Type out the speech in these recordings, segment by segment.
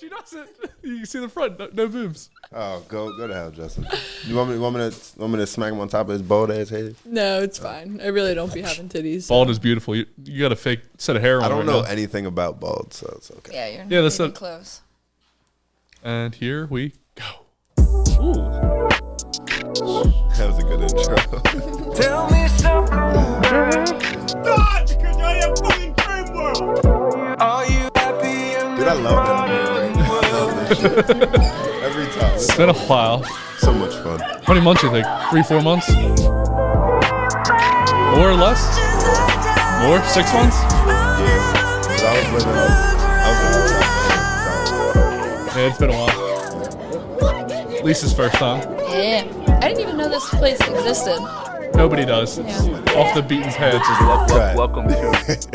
She doesn't. You can see the front, no boobs. Oh, go to hell, Justin. You want me to smack him on top of his bald ass head? No, it's fine. I really don't be having titties. Bald is beautiful. You got a fake set of hair on. I don't right know now. anything about bald, so it's okay. Yeah, you're Yeah, that's not even close. And here we go. Ooh. That was a good intro. Tell me something, girl. God, because I am fucking dream world. Are you happy? Dude, I love that. I love this shit. Every time. It's been a while. So much fun. How many months do you think? 3-4 months? More or less? More? 6 months? Yeah. 'Cause I was living outside. Yeah, it's been a while. Lisa's first time. Yeah. I didn't even know this place existed. Nobody does. It's off the beaten's head. Right. Welcome to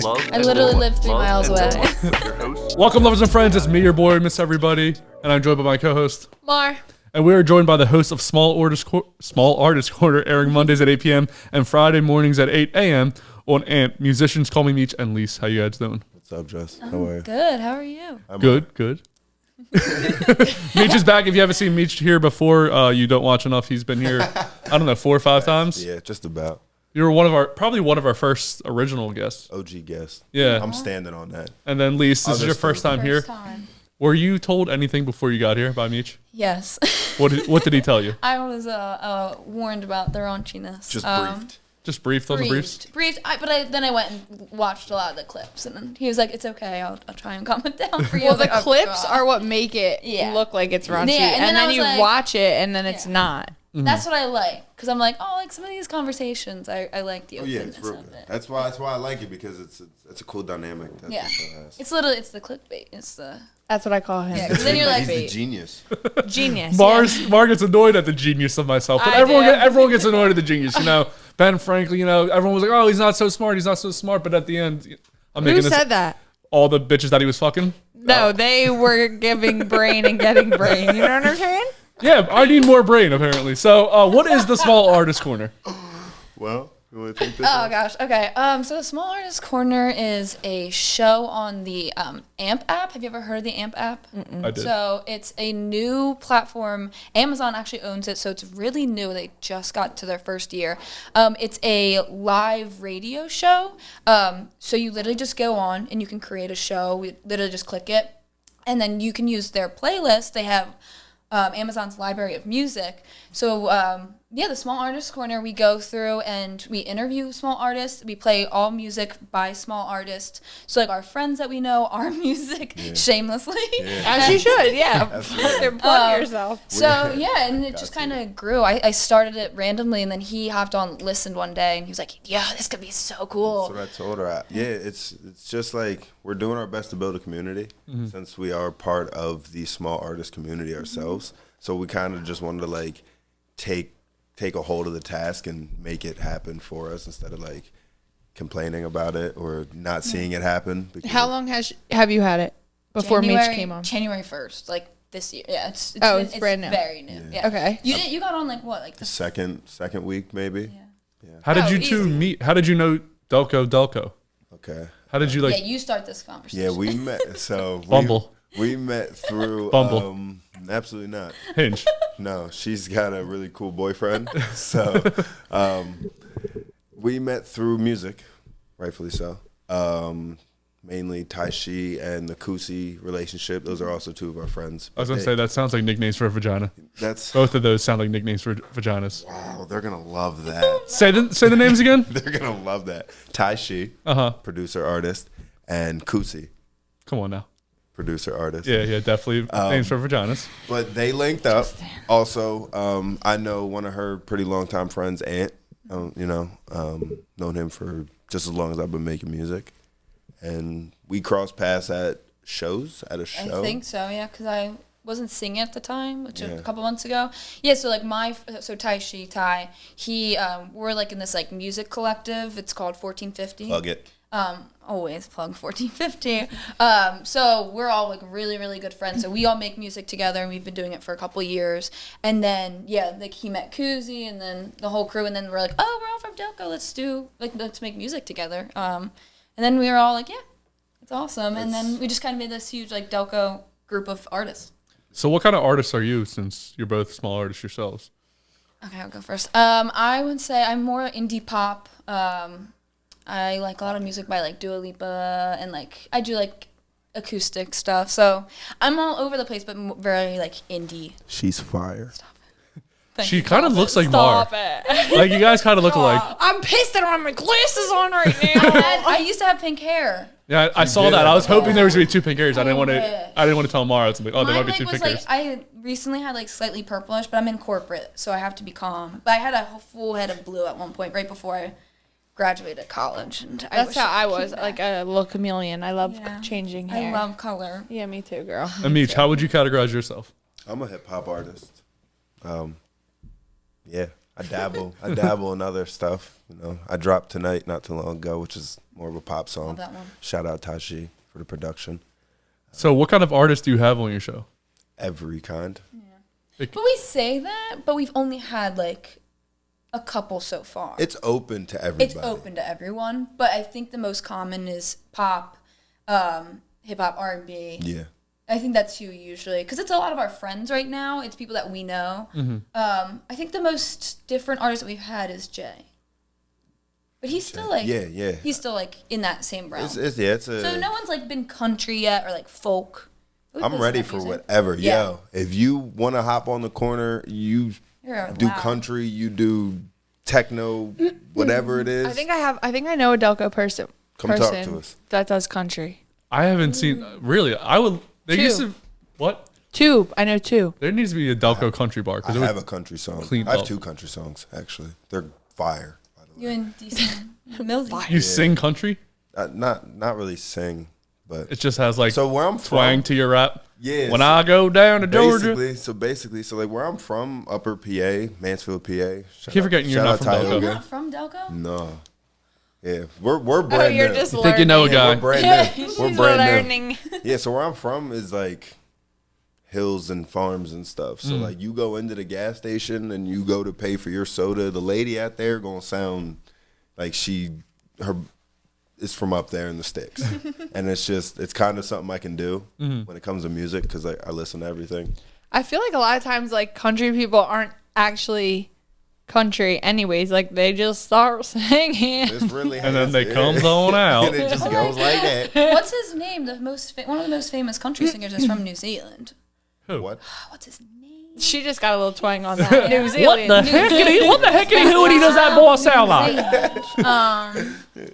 Love. I literally live 3 miles away. Your host. Welcome, lovers and friends. It's me, your boy, Miss Everybody, and I'm joined by my co-host. Mar. And we are joined by the host of Small Artist Corner, airing Mondays at 8 p.m. and Friday mornings at 8 a.m. on AMP. Musicians call Me Meech and Lise. How you guys doing? What's up, Jess? How are you? Good. How are you? Good. Meech is back. If you haven't seen Meech here before, you don't watch enough. He's been here, I don't know, 4 or 5 times. Yeah, just about. You were probably one of our first original guests. OG guest. Yeah. I'm standing on that. And then Lise, this is your Others first too. time here. First time. Were you told anything before you got here by Meech? Yes. What did he tell you? I was warned about the raunchiness. Just briefed. Just briefed on the briefs? Briefed. Then I went and watched a lot of the clips, and then he was like, "It's okay. I'll try and calm it down for you." I Well, was the like, "Oh, clips God." are what make it Yeah. look like it's raunchy, Yeah, and then I then was you like- watch it, and then it's not. That's what I like, because I'm like, oh, like some of these conversations, I like the Oh, yeah, openness it's real of good. it. That's why I like it, because it's a cool dynamic that Yeah, the show has. it's literally the clickbait. It's the That's what I call him. Yeah, 'cause then you're like, He's the genius. Genius. Mar gets annoyed at the genius of myself, but I everyone do. gets annoyed at the genius. You know, Ben Franklin. You know, everyone was like, "Oh, he's not so smart. He's not so smart." But at the end, I'm Who making this said that? all the bitches that he was fucking. No, they were giving brain and getting brain. You know what I'm saying? Yeah, I need more brain apparently. So, what is the Small Artist Corner? Well, you want to take this? Oh gosh, okay. So the Small Artist Corner is a show on the AMP app. Have you ever heard of the AMP app? I did. So it's a new platform. Amazon actually owns it, so it's really new. They just got to their first year. It's a live radio show. So you literally just go on and you can create a show. We literally just click it, and then you can use their playlist. They have Amazon's library of music. So the Small Artist Corner, we go through and we interview small artists. We play all music by small artists. So like our friends that we know, our music, shamelessly. As you should, yeah. Absolutely. Plug yourself. So yeah, and it just kind of grew. I started it randomly, and then he hopped on, listened one day, and he was like, "Yeah, this could be so cool." That's what I told her. Yeah, it's just like we're doing our best to build a community since we are part of the small artist community ourselves. So we kind of just wanted to like take a hold of the task and make it happen for us instead of like complaining about it or not seeing it happen. How long have you had it before Meech came on? January 1st, like this year. Yeah, it's brand new. Very new. Yeah. Okay. You got on like what, like the second week maybe? Yeah. How did you easy. two meet? How did you know Delco? Okay. How did you like? Yeah, you start this conversation. Yeah, we met. So Bumble. We met through Bumble. Absolutely not. Hinge. No, she's got a really cool boyfriend. So we met through music, rightfully so. Mainly Taishi and the Kusi relationship. Those are also two of our friends. I was gonna say that sounds like nicknames for a vagina. That's Both of those sound like nicknames for vaginas. wow. They're gonna love that. Say the names again. They're gonna love that. Taishi, producer artist, and Kusi, Come on now. producer artist. Yeah, definitely names for vaginas. But they linked up. Also, I know one of her pretty longtime friends, Ant. Known him for just as long as I've been making music, and we crossed paths at a show. I think so, yeah, because I wasn't singing at the time, which was a couple months ago. Yeah, so like Tai, he, we're like in this like music collective. It's called 1450. Plug it. Always plug 1450. So we're all like really, really good friends. So we all make music together, and we've been doing it for a couple years. And then like he met Kuzi, and then the whole crew, and then we're like, oh, we're all from Delco. Let's make music together. And then we were all like, yeah, it's awesome. And then we just kind of made this huge like Delco group of artists. So what kind of artists are you, since you're both small artists yourselves? Okay, I'll go first. I would say I'm more indie pop. I like a lot of music by like Dua Lipa, and like I do like acoustic stuff. So I'm all over the place, but very like indie. She's fire. Thank She you. kind of looks like Maura. Stop it. Like you guys kind of look alike. I'm pissed that I don't have my glasses on right now. I used to have pink hair. Yeah, I saw did that. have I was that. hoping there was gonna be two pink hairs. I didn't want yeah. to. I didn't want to tell Maura. It's like, oh, there might Mine be two like was pink like hairs. I recently had like slightly purplish, but I'm in corporate, so I have to be calm. But I had a full head of blue at one point, right before I graduated college, and That's wish how I could keep was, that. like a little chameleon. I love Yeah. changing I hair. love color. Yeah, me too, girl. And Meech, how would you categorize yourself? I'm a hip hop artist. Yeah, I dabble in other stuff. You know, I dropped Tonight not too long ago, which is more of a pop song. Love that one. Shout out Tashi for the production. So what kind of artists do you have on your show? Every kind. But we say that, but we've only had like a couple so far. It's open to everybody. It's open to everyone, but I think the most common is pop, hip hop, R&B. Yeah. I think that's who usually, because it's a lot of our friends right now. It's people that we know. I think the most different artist that we've had is Jay, but he's still like Yeah. he's still like in that same realm. It's a. So no one's like been country yet or like folk. We I'm play ready some for music. whatever. Yeah. Yo, if you want to hop on the corner, you You're do loud. country, you do techno, whatever it is. I think I know a Delco person. Come talk to us. That does country. I haven't seen. Really, I would. There used Two. to. What? Two. I know two. There needs to be a Delco country bar I because have a country song. cleaned I have up. 2 country songs actually. They're fire. By the way. You and decent Millsy. you sing country. Not really sing, but It just has like so where I'm twang from. to your rap. Yeah. When so I go down to Georgia, basically, like where I'm from, Upper PA, Mansfield, PA. Keep forgetting you're not from Delco. You're not from Delco? No. Yeah, we're brand you're new. just you think you know a Yeah, guy? we're brand new. We're She's brand new. learning. Yeah, so where I'm from is like hills and farms and stuff. So like you go into the gas station and you go to pay for your soda, the lady out there gonna sound like her is from up there in the sticks. And it's kind of something I can do when it comes to music because I listen to everything. I feel like a lot of times, like, country people aren't actually country anyways. Like, they just start singing. It's really And then they yeah. comes on out. And it just goes like that. What's his name? One of the most famous country singers is from New Zealand. Who? What? What's his name? She just got a little twang on that. New What Zealand. the heckity? What the heckity? Hooity does that boy sound like?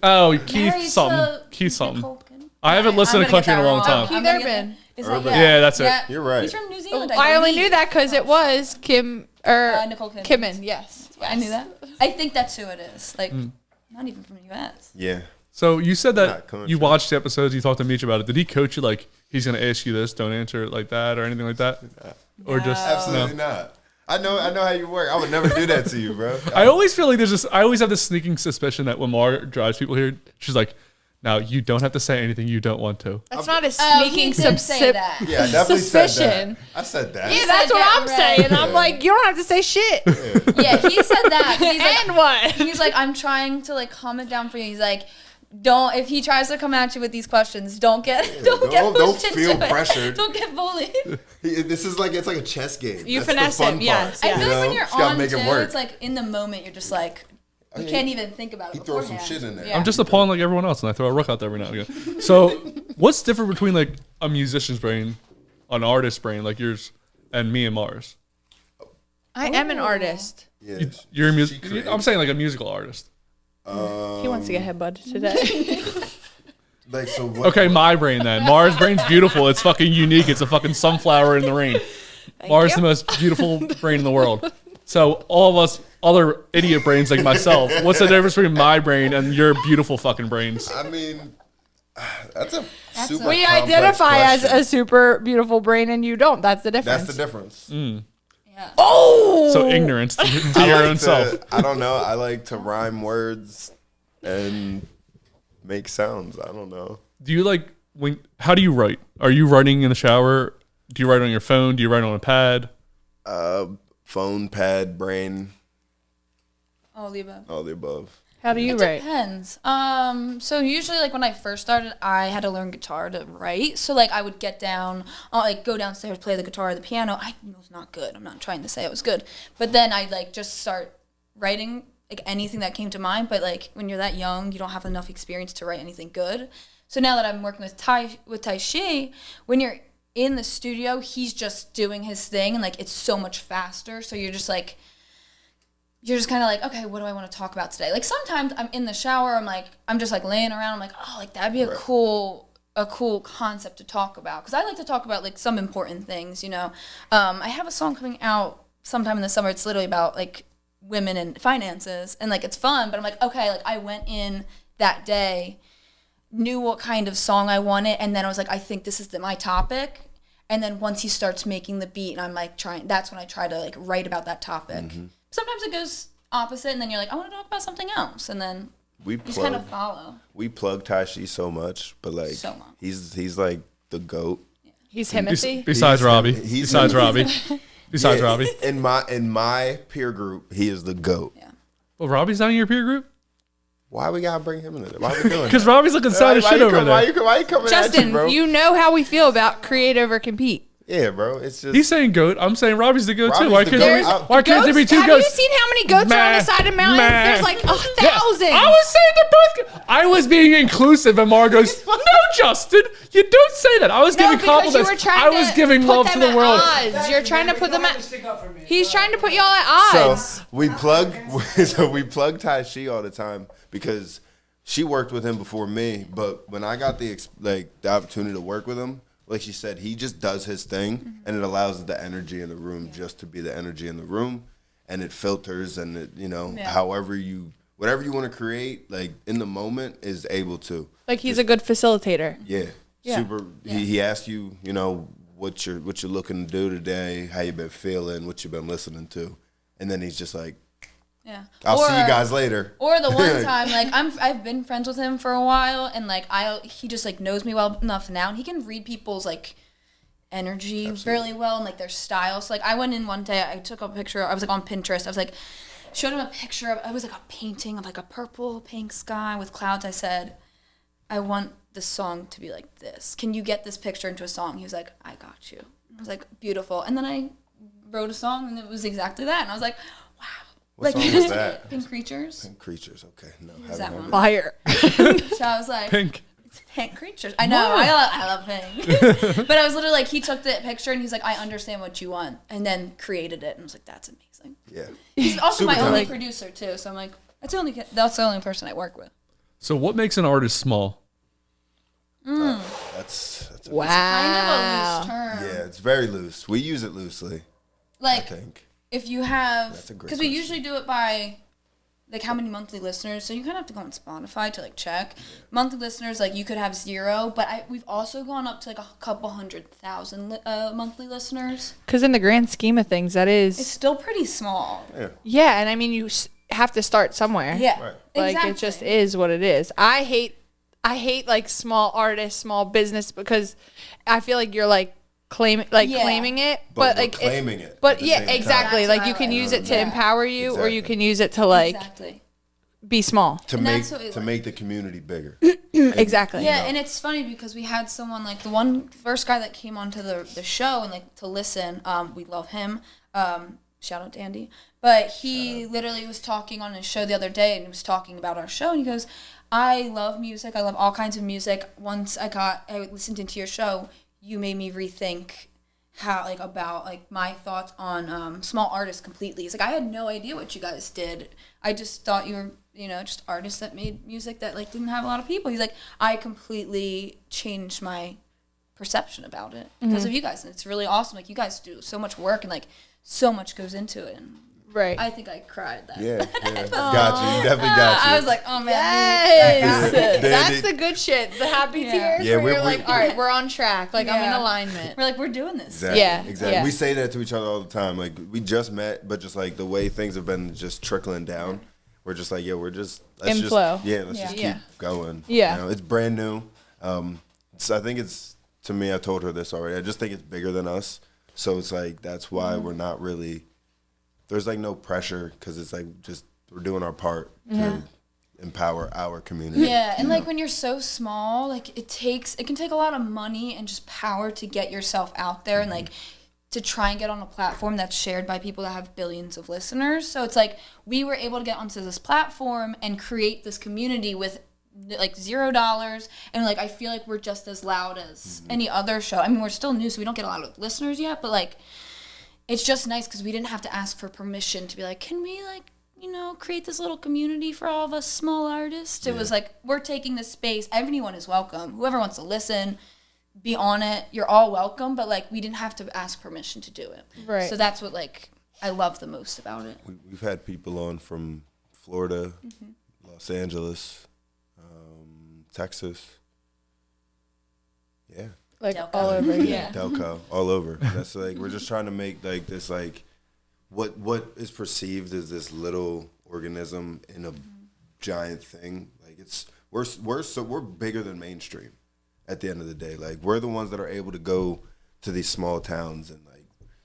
Oh, Keith Married something. to Keith something. Nicole Kidman? I haven't listened to I'm gonna country get in a that long wrong. time. Keith I'm gonna get Urban. that- is that- Urban. Yeah, that's it. Yeah. You're right. He's from New Zealand. I only believe. knew that because it was Nicole Kidman. Kimmin, yes. I knew that. I think that's who it is. Like, not even from the U.S. Yeah. So you said Not that country. you watched the episodes, you talked to Meech about it. Did he coach you like he's gonna ask you this, don't answer it like that, or anything like that? Or just Absolutely not. I know how you work. I would never do that to you, bro. I always feel like I always have this sneaking suspicion that when Maura drives people here, she's like, "Now you don't have to say anything you don't want to." That's not a Oh, sneaking he did say that. Yeah, I definitely said suspicion. that. I said that. Yeah, that's said what that, I'm right. saying. I'm like, you don't have to say shit. Yeah, he said that. He's like, And what? he's like, I'm trying to like calm it down for you. He's like, don't. If he tries to come at you with these questions, don't don't pushed feel into it. pressured. Don't get bullied. This is like it's like a chess game. You That's the finesse fun him, yes, part, yeah. I feel you like when know? you're Just gotta on make too, it work. it's like in the moment you're just like you can't even think about it. he throws beforehand. some shit in there. Yeah. I'm just a pawn like everyone else, and I throw a rook out there every now and again. So, what's different between like a musician's brain, an artist's brain like yours, and me and Mars? I am an artist. Yeah, You're a she music. creates. I'm saying like a musical artist. He wants to get headbutted today. Like so. What, Okay, my brain then. Mars' brain's beautiful. It's fucking unique. It's a fucking sunflower in the rain. Mars is the most beautiful brain in the world. So all of us other idiot brains like myself, what's the difference between my brain and your beautiful fucking brains? I mean, that's a super. We complex identify as question. a super beautiful brain and you don't. That's the difference. That's the difference. Yeah. So ignorance to your I own like self. to, I don't know. I like to rhyme words and make sounds. I don't know. Do you like how do you write? Are you writing in the shower? Do you write on your phone? Do you write on a pad? Phone, pad, brain, All the above. all the above. How do you It write? depends. So usually, like, when I first started, I had to learn guitar to write. So, like, I would get down, like, go downstairs, play the guitar or the piano. I was not good. I'm not trying to say I was good. But then I'd, like, just start writing, like, anything that came to mind. But, like, when you're that young, you don't have enough experience to write anything good. So now that I'm working with Tai Shi, when you're in the studio, he's just doing his thing. And, like, it's so much faster. So you're just, like... You're just kind of like, okay, what do I want to talk about today? Like, sometimes I'm in the shower, I'm just like laying around. I'm like, oh, like that'd be a cool concept to talk about. Because I like to talk about like some important things, you know. I have a song coming out sometime in the summer. It's literally about like women and finances, and like it's fun. But I'm like, okay, like I went in that day, knew what kind of song I wanted, and then I was like, I think this is my topic. And then once he starts making the beat, and I'm like that's when I try to like write about that topic. Mm-hmm. Sometimes it goes opposite, and then you're like, I want to talk about something else, and then you just kind of follow. We plug Tashi so much, but like he's like the GOAT. He's Timothy. Besides Robbie. Besides Robbie. In my peer group, he is the GOAT. Yeah. Well, Robbie's not in your peer group? Why we gotta bring him in it? Why we doing Because Robbie's looking sad as shit over there. Why you coming Justin, at you, bro? you know how we feel about create over compete. Yeah, bro. It's just He's saying goat. I'm saying Robbie's the goat too. Robbie's Why the can't goat. there be two Have goats? you seen how many goats are on the side of mountains? There's like 1,000. I was saying they're both. I was being inclusive, and Maura goes, "No, Justin, you don't say that." I was giving compliments. I was giving love to the world. Odds. You're trying to put them at. He's trying to put y'all at odds. So we plug Tai Shi all the time because she worked with him before me. But when I got the opportunity to work with him, like she said, he just does his thing, and it allows the energy in the room just to be the energy in the room, and it filters, and it, whatever you want to create, like in the moment, is able to. Like he's a good facilitator. Yeah. Super. Yeah. He asks you, what you're looking to do today, how you been feeling, what you've been listening to, and then he's just like, yeah. I'll see you guys later. Or the one time, like I've been friends with him for a while, and like he just like knows me well enough now, and he can read people's like energy really well and like their style. So like I went in one day, I took a picture. I was like on Pinterest. I was like showed him a picture of. It was like a painting of like a purple pink sky with clouds. I said, I want the song to be like this. Can you get this picture into a song? He was like, I got you. I was like, beautiful. And then I wrote a song, and it was exactly that. And I was like, wow. What song was that? Pink Creatures. Pink Creatures, okay. No, Is that one? Fire. So I was like, Pink. Pink Creatures. I know, I love Pink. But I was literally like, he took the picture and he's like, I understand what you want, and then created it, and I was like, that's amazing. Yeah. He's also Super my only talented. producer too, so I'm like, that's the only person I work with. So what makes an artist small? That's Wow. Kind of a loose term. yeah, it's very loose. We use it loosely, I Like think. if you have, That's a great because we question. usually do it by like how many monthly listeners. So you kind of have to go on Spotify to like check monthly listeners. Like you could have 0, but we've also gone up to like a couple 100,000 monthly listeners. Because in the grand scheme of things, that It's is. still pretty small. Yeah, and I mean, you have to start somewhere. Yeah, Right. Like exactly. it just is what it is. I hate like small artists, small business, because I feel like you're like claiming it, but we're like claiming it. But at the yeah, same time. exactly. That's Like what you I can like. use it to Yeah. empower you, or you Exactly. can use it to like Exactly. be small. To And make that's what we to like. make the community bigger. Exactly. Yeah, and it's funny because we had someone like the first guy that came onto the show and like to listen. We love him. Shout out to Andy. But he literally was talking on his show the other day, and he was talking about our show, and he goes, I love music. I love all kinds of music. Once I listened into your show, you made me rethink how about my thoughts on small artists completely. It's like I had no idea what you guys did. I just thought you were just artists that made music that like didn't have a lot of people. He's like, I completely changed my perception about it because of you guys, and it's really awesome. Like you guys do so much work, and like so much goes into it, and Right. I think I cried that. Yeah. Got you. You definitely got you. I was like, oh man, Yes. Yeah. That's the good shit. The happy Yeah. tears Yeah, where we- you're like, all right, we're on track. Like I'm in Yeah. alignment. we're like, we're doing this. Exactly. Yeah, Exactly. yeah. We say that to each other all the time. Like we just met, but just like the way things have been just trickling down, we're just like, we're just let's In just flow. let's just keep Yeah. going. Yeah. It's brand new. I think it's, to me, I told her this already. I just think it's bigger than us. So it's like that's why we're not really. There's like no pressure because it's like just we're doing our part to empower our community. Yeah, and like when you're so small, like it can take a lot of money and just power to get yourself out there and like to try and get on a platform that's shared by people that have billions of listeners. So it's like we were able to get onto this platform and create this community with like $0, and like I feel like we're just as loud as any other show. I mean, we're still new, so we don't get a lot of listeners yet, but like it's just nice because we didn't have to ask for permission to be like, can we like, you know, create this little community for all of us small artists. It was like, we're taking this space. Everyone is welcome. Whoever wants to listen, be on it, you're all welcome. But like, we didn't have to ask permission to do it. Right. So that's what like I love the most about it. We've had people on from Florida, Los Angeles, Texas. Yeah. Like Delco. all over. Yeah. Delco, all over. And that's like, we're just trying to make like this like, what is perceived as this little organism in a giant thing. Like we're bigger than mainstream at the end of the day. Like we're the ones that are able to go to these small towns and like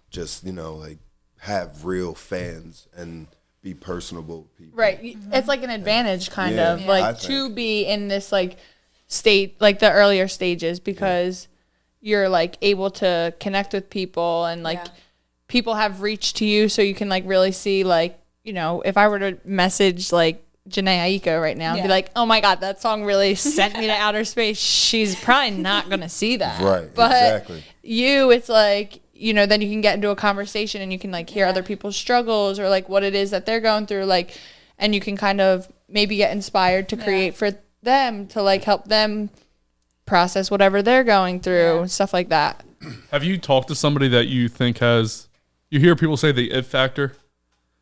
just, you know, like have real fans and be personable with people. Right. It's like an advantage kind of I like think. to be in this like state, like the earlier stages, because you're like able to connect with people and like people have reached to you, so you can like really see like, you know, if I were to message like Janae Aiko right now and be like, oh my God, that song really sent me to outer space, she's probably not going to see that. Right, but exactly. it's like, you know, then you can get into a conversation and you can like hear other people's struggles or like what it is that they're going through, like, and you can kind of maybe get inspired to create for them to like help them process whatever they're going through, stuff like that. Have you talked to somebody that you think has, you hear people say the it factor?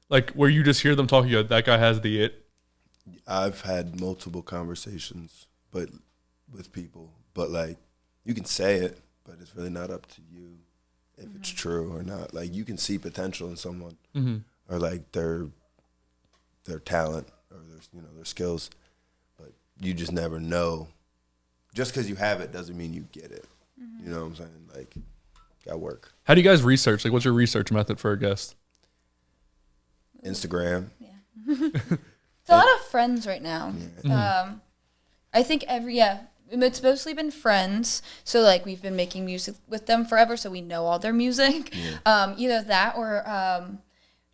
Like where you just hear them talking, you go, that guy has the it? I've had multiple conversations but with people, but like you can say it, but it's really not up to you if it's true or not. Like you can see potential in someone or like their talent or their, you know, their skills, but you just never know. Just because you have it doesn't mean you get it. You know what I'm saying? Like, got work. How do you guys research? Like, what's your research method for a guest? Instagram. It's a lot of friends right now. I think it's mostly been friends. So like we've been making music with them forever, so we know all their music. Either that or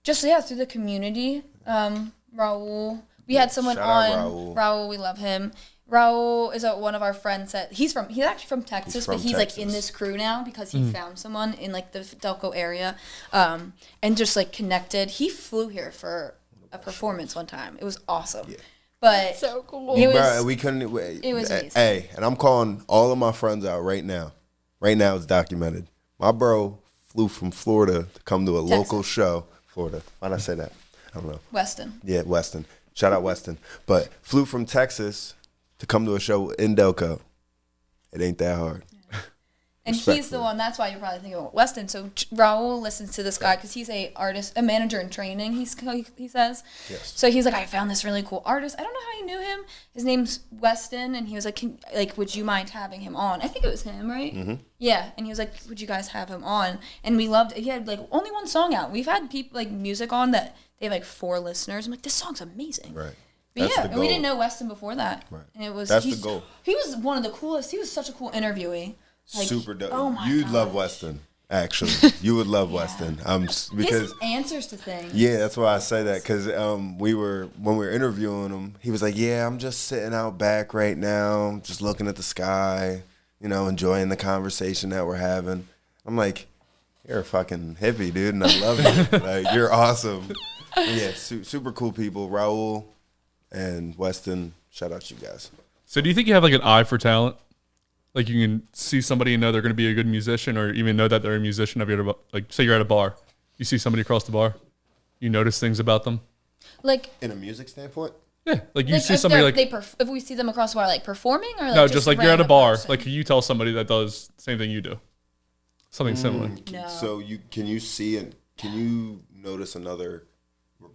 just through the community. Raul, we had someone shout on. out Raul. Raul, we love him. Raul is one of our friends that he's actually from Texas, but he's like in this crew now because he found someone in like the Delco area, and just like connected. He flew here for a performance one time. It was awesome. But So cool. it was, Bro, we couldn't wait. it was amazing. Hey, and I'm calling all of my friends out right now. Right now it's documented. My bro flew from Florida to come to a local show. Florida. Why'd I say that? I don't know. Weston. Yeah, Weston. Shout out Weston. But flew from Texas to come to a show in Delco. It ain't that hard. And he's the one, that's why you're probably thinking about Weston. So Raul listens to this guy because he's a manager in training, he says. Yes. So he's like, I found this really cool artist. I don't know how you knew him. His name's Weston, and he was like, would you mind having him on? I think it was him, right? Mm-hmm. Yeah, and he was like, would you guys have him on? And we loved it. He had like only one song out. We've had people like music on that they have like 4 listeners. I'm like, this song's amazing. Right. But That's yeah, the and we goal. didn't know Weston before that. Right. And it was That's the goal. He was one of the coolest. He was such a cool interviewee. Like, Super dope. oh my You'd love gosh. Weston, actually. You would love Weston. Because His answers to things. yeah, that's why I say that. Because when we were interviewing him, he was like, "Yeah, I'm just sitting out back right now, just looking at the sky, you know, enjoying the conversation that we're having." I'm like, "You're a fucking hippie, dude, and I love it. Like, you're awesome." But yeah, super cool people. Raul and Weston, shout out to you guys. So do you think you have like an eye for talent? Like you can see somebody and know they're going to be a good musician, or even know that they're a musician. Have you ever, like, say you're at a bar, you see somebody across the bar, you notice things about them? Like, In a music standpoint, Yeah, like you like see if somebody they're- like, if we see them across the bar, like performing, or like no, just like you're at a random bar, person? like you tell somebody that does the same thing you do, something similar. No. so can you notice another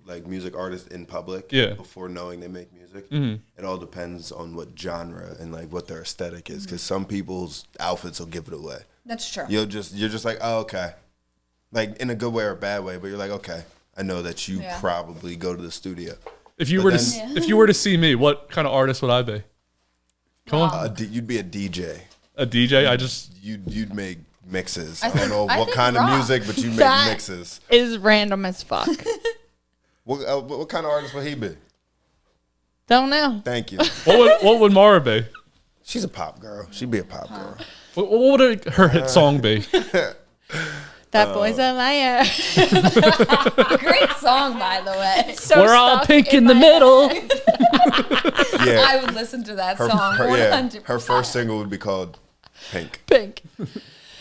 like music artist in public before knowing they make music? It all depends on what genre and like what their aesthetic is, because some people's outfits will give it away. That's true. You're just like, oh, okay, like in a good way or a bad way, but you're like, okay, I know that you probably go to the studio. If you were to see me, what kind of artist would I be? Come on. You'd be a DJ. A DJ? You'd make mixes. I I don't know what think kind of rock. music, but you make That mixes. is random as fuck. What kind of artist would he be? Don't know. Thank you. What would Maura be? She's a pop girl. She'd be a pop girl. What would her hit song be? That boy's a liar. Great song, by the way. So We're all stuck pink in my the middle. Yeah. I would listen to that song 100%. Her first single would be called Pink. Pink.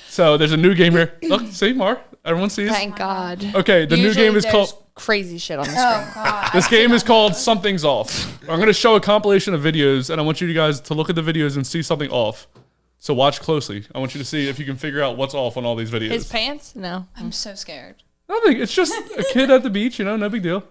So there's a new game here. Look, see, Mar. Everyone sees. Thank God. Okay, the new Usually game is there's called. crazy shit on the screen. Oh, God. This game is called Something's Off. I'm going to show a compilation of videos, and I want you guys to look at the videos and see something off. So watch closely. I want you to see if you can figure out what's off on all these videos. His pants? No. I'm so scared. Nothing. It's just a kid at the beach, no big deal.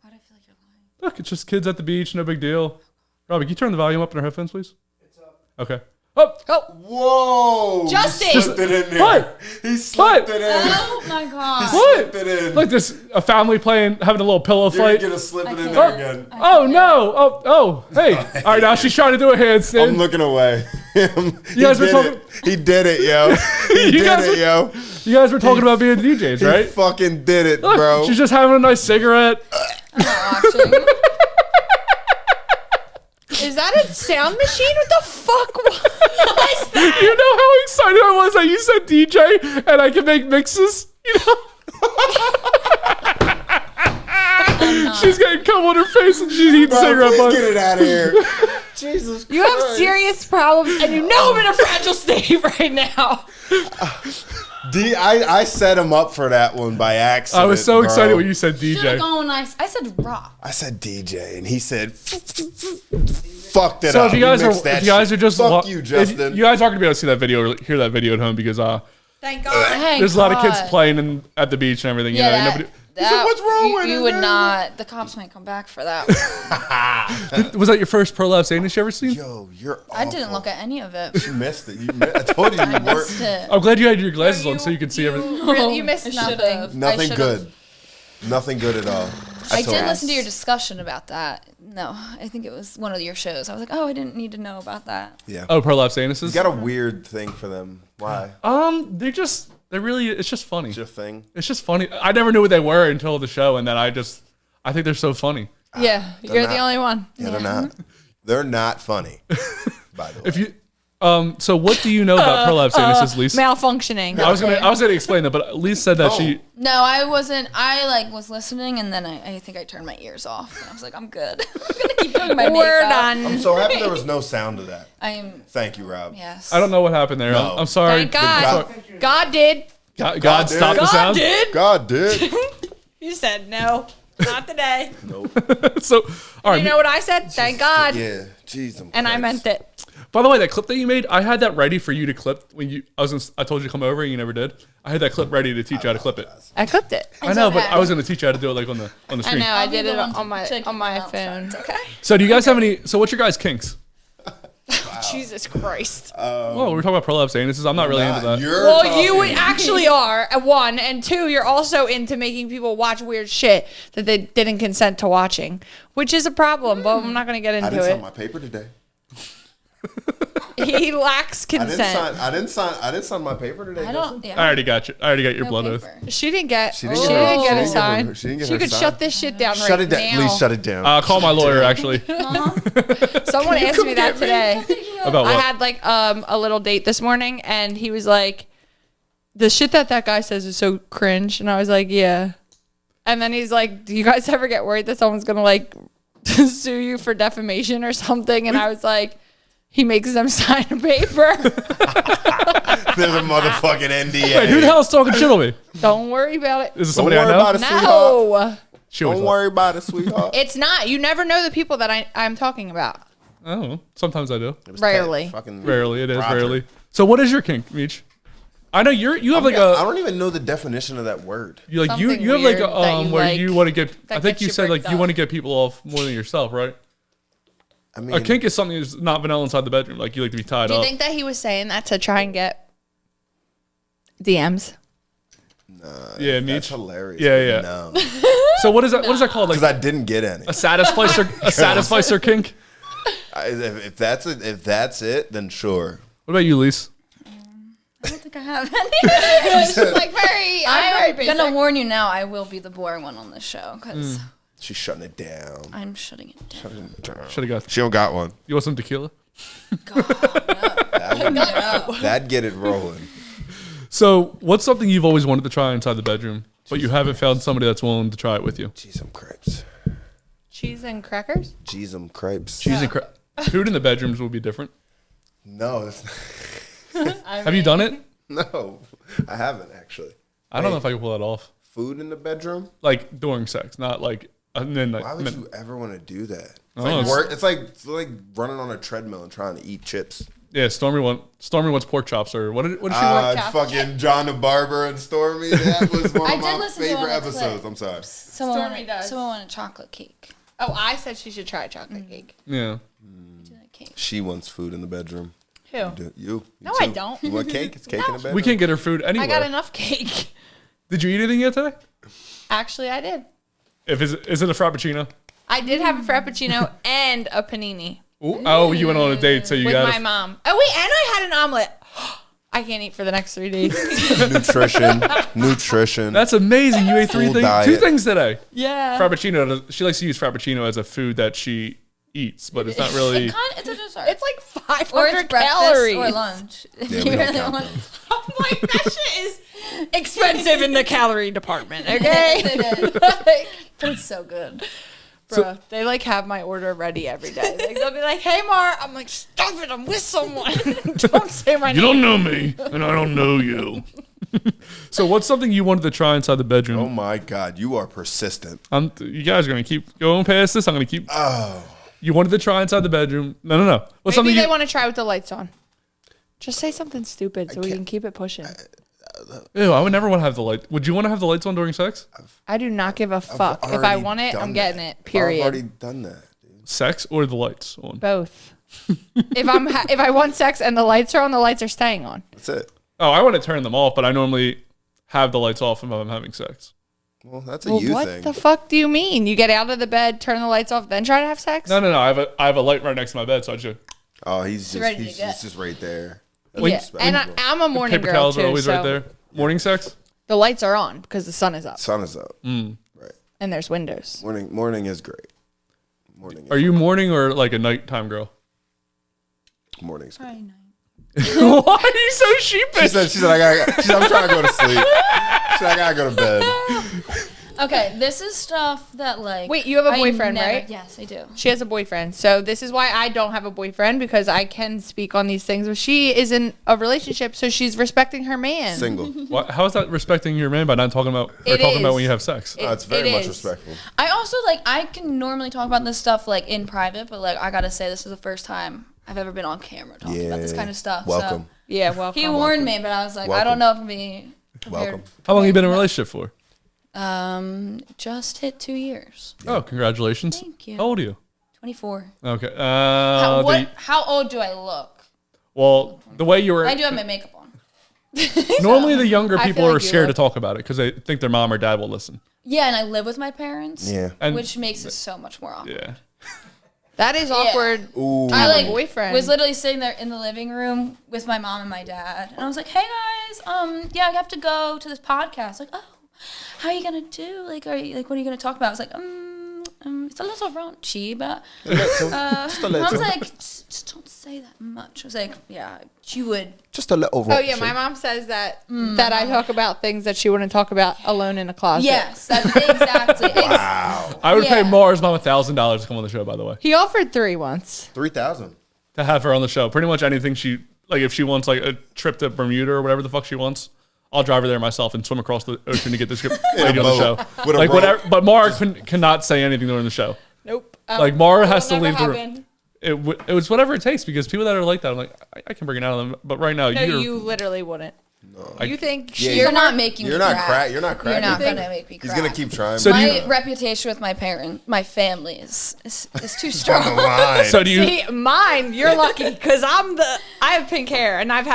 Why do I feel like you're lying? Look, it's just kids at the beach, no big deal. Robbie, can you turn the volume up in our headphones, please? It's up. Okay. Up. Whoa! Justin! He slipped it in there. What? He slipped What? it in. Oh, my God. What? Slipped it in. Look, this a family playing, having a little pillow You're fight. gonna slip it in can't. there again. Oh no! Oh, hey! All right, now she's trying to do a handstand. I'm looking away. You guys were talking. He did it, yo. He You did guys it, yo. You guys were talking about being DJs, He right? fucking did it, Look, bro. she's just having a nice cigarette. I'm not watching. Is that a sound machine? What the fuck was that? You know how excited I was that you said DJ and I can make mixes? She's getting cum on her face and she's eating Bro, cigarette please butts. get it out of here. Jesus You have serious problems, and you know I'm in a fragile state right now. I set him up for that one by accident. I was so bro. excited when you said Should have DJ. gone I said rock. I said DJ, and he said, "Fucked it So up." if you guys He are mixed that shit. just fuck you, Justin. you guys aren't gonna be able to see that video or hear that video at home because Thank God. Thank there's a lot of kids God. playing at the beach and everything. Yeah, you know, that, nobody, that, "What's wrong you, with you it, would man?" not. The cops might come back for that. was that your first prolapse anus you ever seen? Yo, you're. I didn't awful. look at any of it. You missed it. I told you you I missed weren't. it. I'm glad you had your glasses on so you could see everything. Really, you missed I nothing. should've. Nothing I good. Nothing good at all. I told did you. listen to your discussion about that. No, I think it was one of your shows. I was like, oh, I didn't need to know about that. Yeah. Oh, prolapse anuses? You got a weird thing for them. Why? It's just funny. It's your thing. It's just funny. I never knew what they were until the show, and then I think they're so funny. Yeah, you're the not. only one. Yeah, they're not. They're not funny. By the way. If you, so what do you know about prolapse anuses, Lise? Malfunctioning. I was gonna explain that, but Lise said that she. No, I wasn't. I was listening, and then I think I turned my ears off, and I was like, I'm good. I'm gonna keep doing my We're makeup. I'm done. so happy there was no sound to that. I'm. Thank you, Rob. Yes. I don't know what happened there. No. I'm sorry. Thank God. God- God did. God stopped the God sound. did. God did. You said no. Not today. So, all right. You know what I said? Thank God. Yeah. Jeez. And I meant it. By the way, that clip that you made, I had that ready for you to clip when you. I told you to come over, and you never did. I had that clip ready to teach you how to clip it. I clipped it. I know, but okay. I was going to teach you how to do it like on the I screen. know. I I'll be did the it one to on my check you out, so phone. it's okay. So, do you guys have any? So, what's your guys' kinks? Jesus Christ. Well, we're talking about prolapse anuses. I'm not really into that. You're Well, talking. you actually are, one. And two, you're also into making people watch weird shit that they didn't consent to watching, which is a problem, but I'm not going to get I into didn't sign it. my paper today. He lacks consent. I didn't sign my paper today. I don't. Yeah. I already got you. I already got your No blood oath. paper. She didn't get. She didn't didn't get her- get she a didn't get sign. her- she didn't get She her could sign. shut this shit down Shut right it down. now. Please shut it down. Call my lawyer actually. Someone asked me that today. About I what? had like a little date this morning, and he was like, "The shit that guy says is so cringe," and I was like, "Yeah." And then he's like, "Do you guys ever get worried that someone's gonna like sue you for defamation or something?" And I was like, "He makes them sign a paper." There's a motherfucking NDA. Wait, who the hell's talking shit on me? Don't worry about it. Is it Don't somebody I worry know? about it, sweetheart. No, She always Don't thought- worry about it, sweetheart. it's not. You never know the people that I'm talking about. Oh, sometimes I do. It was Rarely. fucking Rarely, it is Roger. rarely. So, what is your kink, Meech? I know you have like I a don't even know the definition of that word. you like you Something you have like weird a that you where like you want to get. I that think gets you you said like bricked you up. want to get people off more than yourself, right? I mean, A kink is something that's not vanilla inside the bedroom. Like you like to be tied Do you up. think that he was saying that to try and get DMs? Yeah, that's Meech. hilarious. Yeah, but yeah. So what is that? What is that called? Like Because I didn't get any. a satisficer kink? If that's it, then sure. What about you, Lise? I don't think I have any. She's like very. I'm very I'm basic. gonna warn you now. I will be the boring one on this show because She's shutting it down. I'm shutting it down. Should have got. She don't got one. You want some tequila? That'd get it rolling. So what's something you've always wanted to try inside the bedroom, but you haven't found somebody that's willing to try it with you? Cheese and crepes. Cheese and crackers. Cheese and crepes. Cheese and food in the bedrooms will be different. No, that's Have you done it? no, I haven't actually. I don't know if I can pull that off. Food in the bedroom? Like during sex, not like and then like. Why would you ever want to do that? It's Oh, like it's- work. It's like running on a treadmill and trying to eat chips. Yeah, Stormy wants pork chops or what did she want? Fucking John the Barber and Stormy. That was one I of did my listen to favorite one episodes. clip. I'm sorry. Stormy does. Someone wanted chocolate cake. Oh, I said she should try chocolate cake. Yeah. Do that cake. She wants food in the bedroom. Who? You No, I too. don't. You want cake? It's cake in the bedroom. We can't get her food anywhere. I got enough cake. Did you eat anything yet today? Actually, I did. Is it a frappuccino? I did have a frappuccino and a panini Ooh. Oh, you went on a date, so you with got my mom. Oh wait, and I had an omelet. I can't eat for the next 3 days. Nutrition. That's amazing. You ate Full 2 diet. things today. Yeah. Frappuccino. She likes to use frappuccino as a food that she eats, but it's not really. It's a dessert. It's like or 500 it's breakfast calories. or lunch. If Yeah, you we don't really count want. those. I'm like, that shit is expensive in the calorie department, okay? But it's so good. Bruh, they like have my order ready every day. Like, they'll be like, "Hey, Mar," I'm like, "Stop it! I'm with someone. Don't say my You name." don't know me, and I don't know you. So, what's something you wanted to try inside the Oh bedroom? my God, you are persistent. You guys are gonna keep going past this. I'm gonna keep. Oh, You wanted to try inside the bedroom? No. What's Maybe something they you? want to try with the lights on. Just say something stupid so we can keep it pushing. Ew, I would never want to have the light. Would you want to have the lights on during sex? I do not give a I've fuck. If I already want it, done I'm getting that. it. Period. I've already done that. Dude. Sex or the lights on? Both. if I want sex and the lights are on, the lights are staying on. That's it. Oh, I want to turn them off, but I normally have the lights off if I'm having sex. Well, that's a Well, you what thing. the fuck do you mean? You get out of the bed, turn the lights off, then try to have sex? No. I have a light right next to my bed, so I just Oh, he's just ready to he's get. just right there. That's Yeah, respectable. and I'm a morning paper girl towels too. are always So right there. Morning sex. the lights are on because the sun is up Sun is up. Mm. Right. and there's windows. Morning is great. Are you morning or like a nighttime girl? Morning's great. Why are you so sheepish? She said I'm trying to go to sleep. She said I gotta go to bed. Okay, this is stuff that like. Wait, you have a I boyfriend, never- right? Yes, I do. She has a boyfriend. So this is why I don't have a boyfriend because I can speak on these things. But she is in a relationship, so she's respecting her man. Single. How is that respecting your man by not talking about It talking about is. when you have sex? Oh, it's very It much is. respectful. I also like. I can normally talk about this stuff like in private, but like I gotta say, this is the first time I've ever been on camera talking about this kind of stuff. Welcome. So. Yeah, well, He warned me, but I was like, I Welcome. don't know if I'm being prepared. Welcome. How long have you been in a relationship for? Just hit 2 years. Oh, congratulations. Thank you. How old are you? 24. Okay. How old do I look? Well, the way you were. I do have my makeup on. Normally, the younger I feel people like are you scared to look- talk about it because they think their mom or dad will listen. Yeah, and I live with my parents. Yeah. And Which makes it so much more awkward. yeah. that is awkward. Ooh. I like boyfriend. was literally sitting there in the living room with my mom and my dad, and I was like, "Hey guys, yeah, I have to go to this podcast." Like, oh, how are you gonna do? Like, are you like, what are you gonna talk about? I was like, it's a little raunchy, but Just a and I was little. like, just don't say that much. I was like, yeah, you would. Just a little. Oh yeah, my mom says that I talk about things that she wouldn't talk about alone in a closet. Yes, that's exactly. Wow. I would pay Yeah. Mara's mom $1,000 to come on the show. By the way, He offered 3 once. 3,000. to have her on the show. Pretty much anything she like. If she wants like a trip to Bermuda or whatever the fuck she wants, I'll drive her there myself and swim across the ocean to get this lady on the show. With a Like rope. whatever. But Mara cannot say anything during the show. Nope. Like Mara has to never leave the room. happen. It was whatever it takes because people that are like that, I'm like, I can bring it out of them. But right now, No, you're you literally wouldn't. No. You think Yeah, You're not making You're me not crack. crack. You're not You're cracking. not gonna make me He's crack. gonna keep trying. So do My you- reputation with my family is too strong. Line. So do you? See, mine, you're lucky because I have pink hair and I've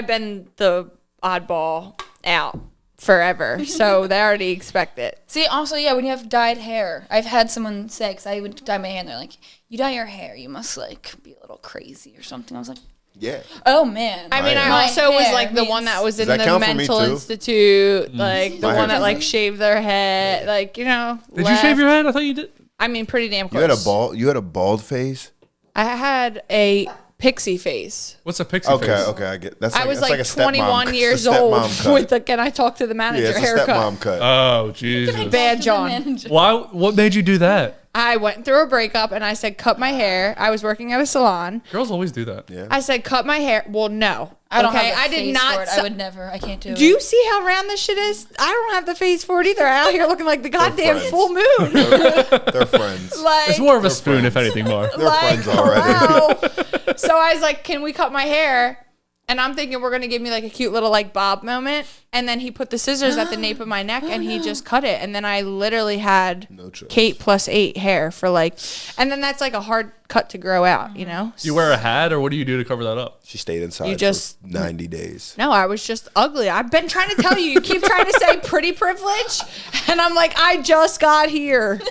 been the oddball out. forever. So they already expect it. See, also, yeah, when you have dyed hair, I've had someone say, because I would dye my hair, and they're like, you dye your hair, you must, like, be a little crazy or something. I was like, Yeah. oh, man. I mean, I My also was hair like the means- one that was in Does the that count for me mental too? institute, like the My one hair that like doesn't. shaved their head, like, you know. Did you shave your head? I thought you did. I mean, pretty damn You close. had a bald face? I had a pixie face. What's a pixie Okay, face? okay, I get that's I like, was that's like a stepmom 21 years it's a old stepmom cut. with the can I talk to the manager Yeah, it's a haircut. stepmom cut. Oh, Jesus. Bad John. Manager. Why? What made you do that? I went through a breakup and I said, cut my hair. I was working at a salon. Girls always do that. Yeah. I said, cut my hair. Well, no. I don't okay, have the I did face not. for it. I would never. I can't do it. Do you see how round this shit is? I don't have the face for it either. I'm out here looking like the goddamn friends. full moon. They're friends. Like, It's more of a spoon, if anything, more. They're friends already. hello. So I was like, can we cut my hair? And I'm thinking we're going to give me like a cute little like bob moment. And then he put the scissors at the nape of my neck and he just cut it. And then I literally had No choice. Kate +8 hair for like, and then that's like a hard cut to grow out, you know? Do you wear a hat, or what do you do to cover that up? She stayed inside You just- for 90 days. No, I was just ugly. I've been trying to tell you. You keep trying to say pretty privilege. And I'm like, I just got here.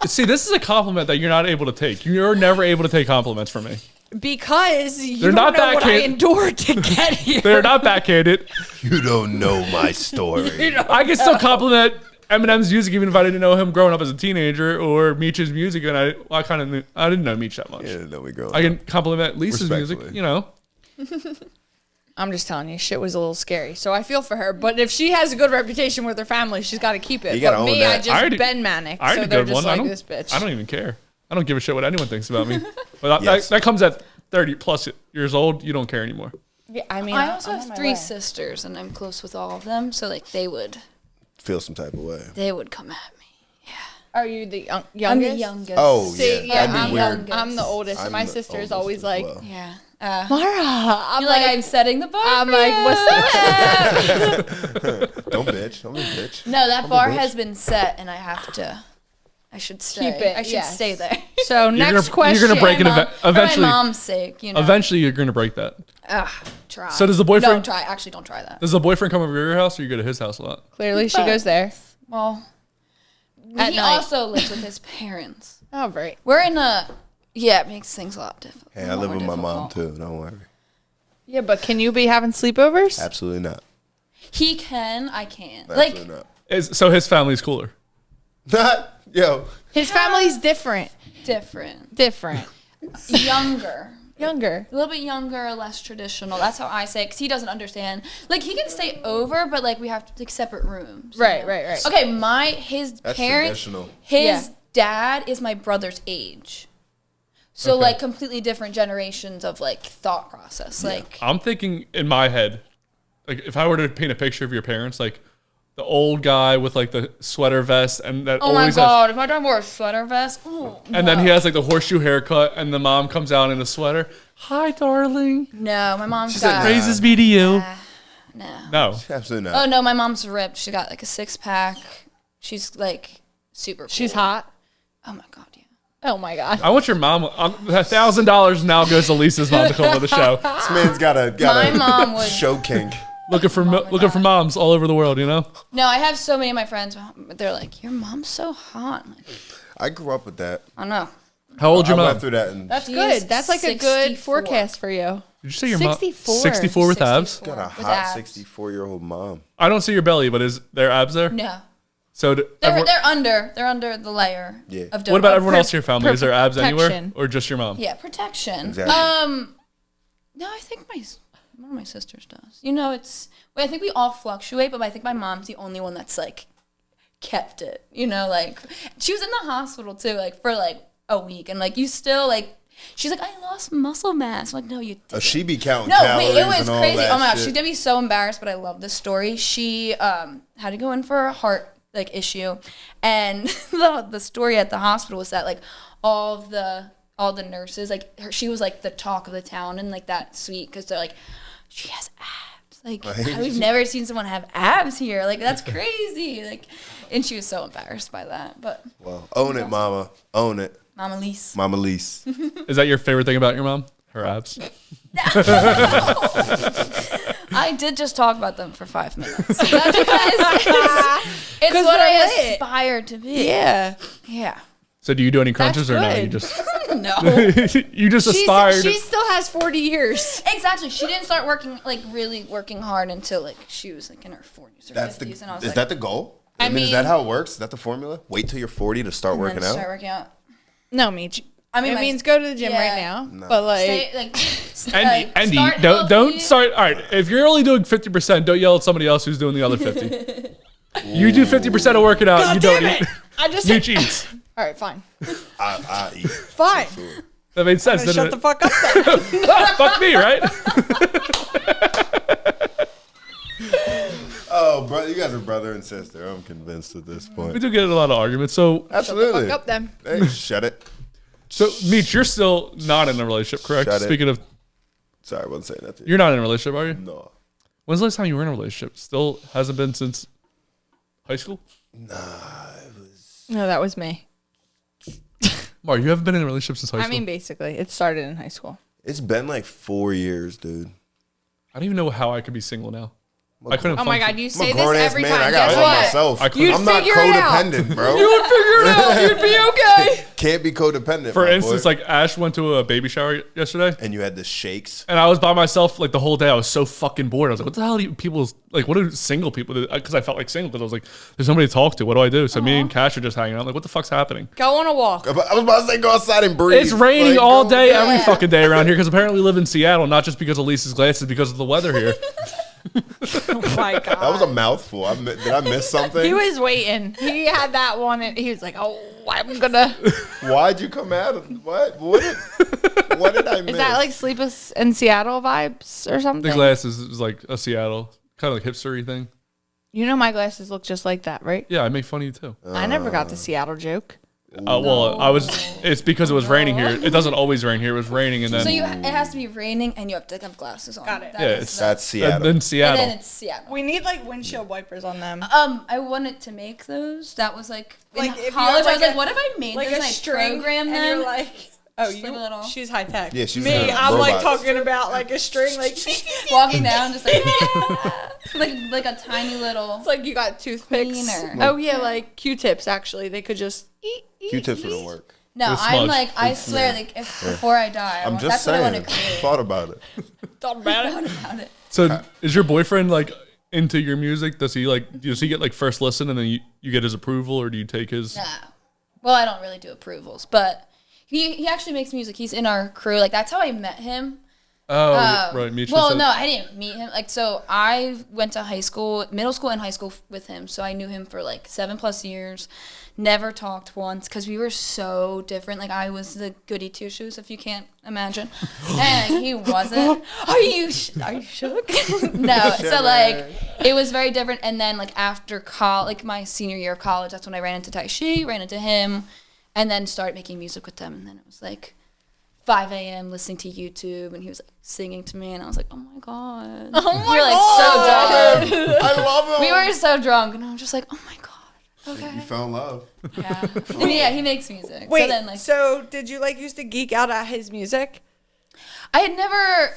See, this is a compliment that you're not able to take. You're never able to take compliments from me. Because you They're don't not know what I backhand- endured to get here. They're not backhanded. You don't know my story. I can still compliment Eminem's music even if I didn't know him growing up as a teenager, or Meech's music, and I kind of I didn't know Meech that much. Yeah, no, we girl. I can compliment Lisa's music, Respectfully. you know. I'm just telling you, shit was a little scary. So I feel for her. But if she has a good reputation with her family, she's got to keep it. You gotta But own me, that. I just I already- been manic. I So already they're good just one. like this bitch. I don't even care. I don't give a shit what anyone thinks about me. But Yes. that comes at 30 plus years old. You don't care anymore. Yeah, I mean, I also I'm on have my 3 way. sisters, and I'm close with all of them. So, like, they would Feel some type of way. come at me. Are you the youngest? I'm the youngest. Oh, See, yeah. yeah, That'd I'm, be weird. I'm the oldest. I'm my the sister's oldest always as like, well. Yeah. Mara. I'm You're like, I'm setting the bar. I'm for like, you. what's up? Don't bitch. Don't be bitch. No, that bar bitch. has been set, and I should stay. Keep it, I should yes. stay there. So next question. You're gonna break it For eventually. my mom's sake, you know. Eventually, you're gonna break that. Try. So does the boyfriend- Don't try. Actually, don't try that. Does the boyfriend come over to your house, or you go to his house a lot? Clearly, she goes there. Well, At he night. also lives with his parents. Oh, right. We're in a. Yeah, it makes things a lot difficult. Hey, I live with my mom too. Don't worry. Yeah, but can you be having sleepovers? Absolutely not. He can. I can't. Absolutely Like So his family's cooler. not. Yo, His family's different. different, Different. younger. Younger. A little bit younger, less traditional. That's how I say it, because he doesn't understand. Like, he can stay over, but, like, we have to take separate rooms. you Right, know? right, right. Okay, his That's parents, traditional. his Yeah. dad is my brother's age. So, Okay. like, completely different generations of, like, thought process. Like, I'm thinking in my head, like if I were to paint a picture of your parents, like the old guy with like the sweater vest and that oh my always God, if my dad wore a sweater vest, and then he has like the horseshoe haircut, and the mom comes out in a sweater. Hi, darling. no, my mom's said got, nah. Praises be to you. no. No. absolutely Oh, not. no, my mom's ripped. She got, like, a 6-pack. She's, like, super cool. She's hot. Oh, my God, yeah. Oh my God. I want your mom. $1,000 now goes to Lisa's mom to come on the show. This man's got a My mom would. show kink. Looking for moms all over the world, you know. No, I have so many of my friends. They're like, "Your mom's so hot." I'm like, I grew up with that. I don't know. How old's I your went mom? through that and That's She good. is That's like a good 64. forecast for you. Did you say your mom? 64. 64 with abs. 64 got a with hot abs. 64-year-old mom. I don't see your belly, but is there abs there? No, So they're under the layer. Yeah. Of what about dough. everyone else in your family? Is there abs anywhere, protection. or just your mom? Yeah, protection. Exactly. No, I think one of my sisters does. You know, I think we all fluctuate, but I think my mom's the only one that's like kept it. You know, like she was in the hospital too, like for like a week, and like you still like. She's like, I lost muscle mass. I'm like, no, you didn't. Oh, she be counting No, calories wait, it was and all crazy. that Oh my gosh, shit. she did me so embarrassed, but I love this story. She had to go in for a heart like issue, and the story at the hospital was that like all the nurses she was like the talk of the town in like that suite because they're like, she has abs. Like Right. we've never seen someone have abs here. Like that's crazy. Like, and she was so embarrassed by that. But Well, own it, mama. Own it. Mama Lise. Mama Lise. Is that your favorite thing about your mom? Her abs. I did just talk about them for 5 minutes. That's because it's what I they're lit. aspire to be. Yeah. Yeah. So do you do any crunches That's or no? good. You just No. you just aspired. She still has 40 years. Exactly. She didn't start working, like, really working hard until, like, she was, like, in her 40s or 50s. And I was Is like, that the goal? I mean, is that how it works? Is that the formula? Wait till you're 40 to start working out? Start working out. No, Meech. I mean, it means go to the gym right now. No. But like, Andy, start don't healthy. start. All right, if you're only doing 50%, don't yell at somebody else who's doing the other 50. You do 50% of working out. God You don't damn eat. it. I just Meech eats. all right, fine, I eat. fine. That made sense, didn't Shut it? the fuck up then. Fuck me, right? Oh, bro, you guys are brother and sister. I'm convinced at this We point. do get in a lot of arguments. So, Absolutely. Fuck up then. Hey, shut it. Meech, you're still not in a relationship, correct? Shut it. Speaking of, Sorry, I wasn't saying that to you. you're not in a relationship, are you? No. When's the last time you were in a relationship? Still hasn't been since high school? No, that was me. Maura, you haven't been in a relationship since high school? I mean, basically, it started in high school. It's been like 4 years, dude. I don't even know how I could be single now. I couldn't Oh my function. God, you I'm say a this grown ass every man. time. I gotta Guess love what? myself. I couldn't- I'm not figure it out. codependent, bro. You would figure it out. You'd be okay. Can't be codependent. For my instance, boy. like Ash went to a baby shower yesterday. and you had the shakes. And I was by myself like the whole day. I was so fucking bored. I was like, what the hell do people, like, what do single people do? Because I felt like single because I was like, there's nobody to talk to. What do I do? So me and Cash are just hanging out. I'm like, what the fuck's happening? Go on a walk. I was about to say go outside and breathe. It's raining Like, all go- day, every Yeah. fucking day around here because apparently we live in Seattle, not just because of Lisa's glasses, because of the weather here. Oh my God. That was a mouthful. Did I miss something? He was waiting. He had that one, and he was like, "Oh, I'm gonna." Why'd you come at him? What did I miss? Is that like Sleepless in Seattle vibes or something? The glasses is like a Seattle, kind of like hipstery thing. You know my glasses look just like that, right? Yeah, I make fun of you too. I never got the Seattle joke. Well, it's because it was raining here. It doesn't always rain here. It was raining and then, So it has to be raining and you have to have glasses on. Got it. That Yeah, is it's- the- That's Seattle. and then and Seattle. then it's Seattle. We need like windshield wipers on them. I wanted to make those. That was like in Like, if you college. have, I was like, like, what if I made Like those a and I string, program and them? you're like, "Oh, Just like a little- she's high tech." Yeah, she's me. a I'm like robot. talking about like a string, like Walking down, just like like a tiny little. it's like you got toothpicks. Cleaner. Oh yeah, like Q-tips. Actually, they could just. Q-tips wouldn't work. No, With I'm smudge. like, I swear, like if before I die, I'm that's just what I saying. want to create. Thought about it. Thought about it. About it. So is your boyfriend like into your music? Does he get like first listen and then you get his approval, or do you take his? Nah. Well, I don't really do approvals, but he actually makes music. He's in our crew. Like that's how I met him. Oh, right. Meech Well, said- no, I didn't meet him. Like, so I went to middle school and high school with him. So I knew him for like 7+ years. Never talked once because we were so different. Like, I was the goody two shoes, if you can't imagine, and he wasn't. Are you shook? No. So like, it was very different. And then like after like my senior year of college, that's when I ran into Taishi, ran into him, and then started making music with them. And then it was like 5 a.m. listening to YouTube, and he was like singing to me, and I was like, oh my God. Oh my We were like God. so drunk. I love him. We were so drunk, and I'm just like, oh my God. Okay. You fell in love. Yeah. And yeah, he makes music. Wait, So then like so did you like used to geek out at his music? I had never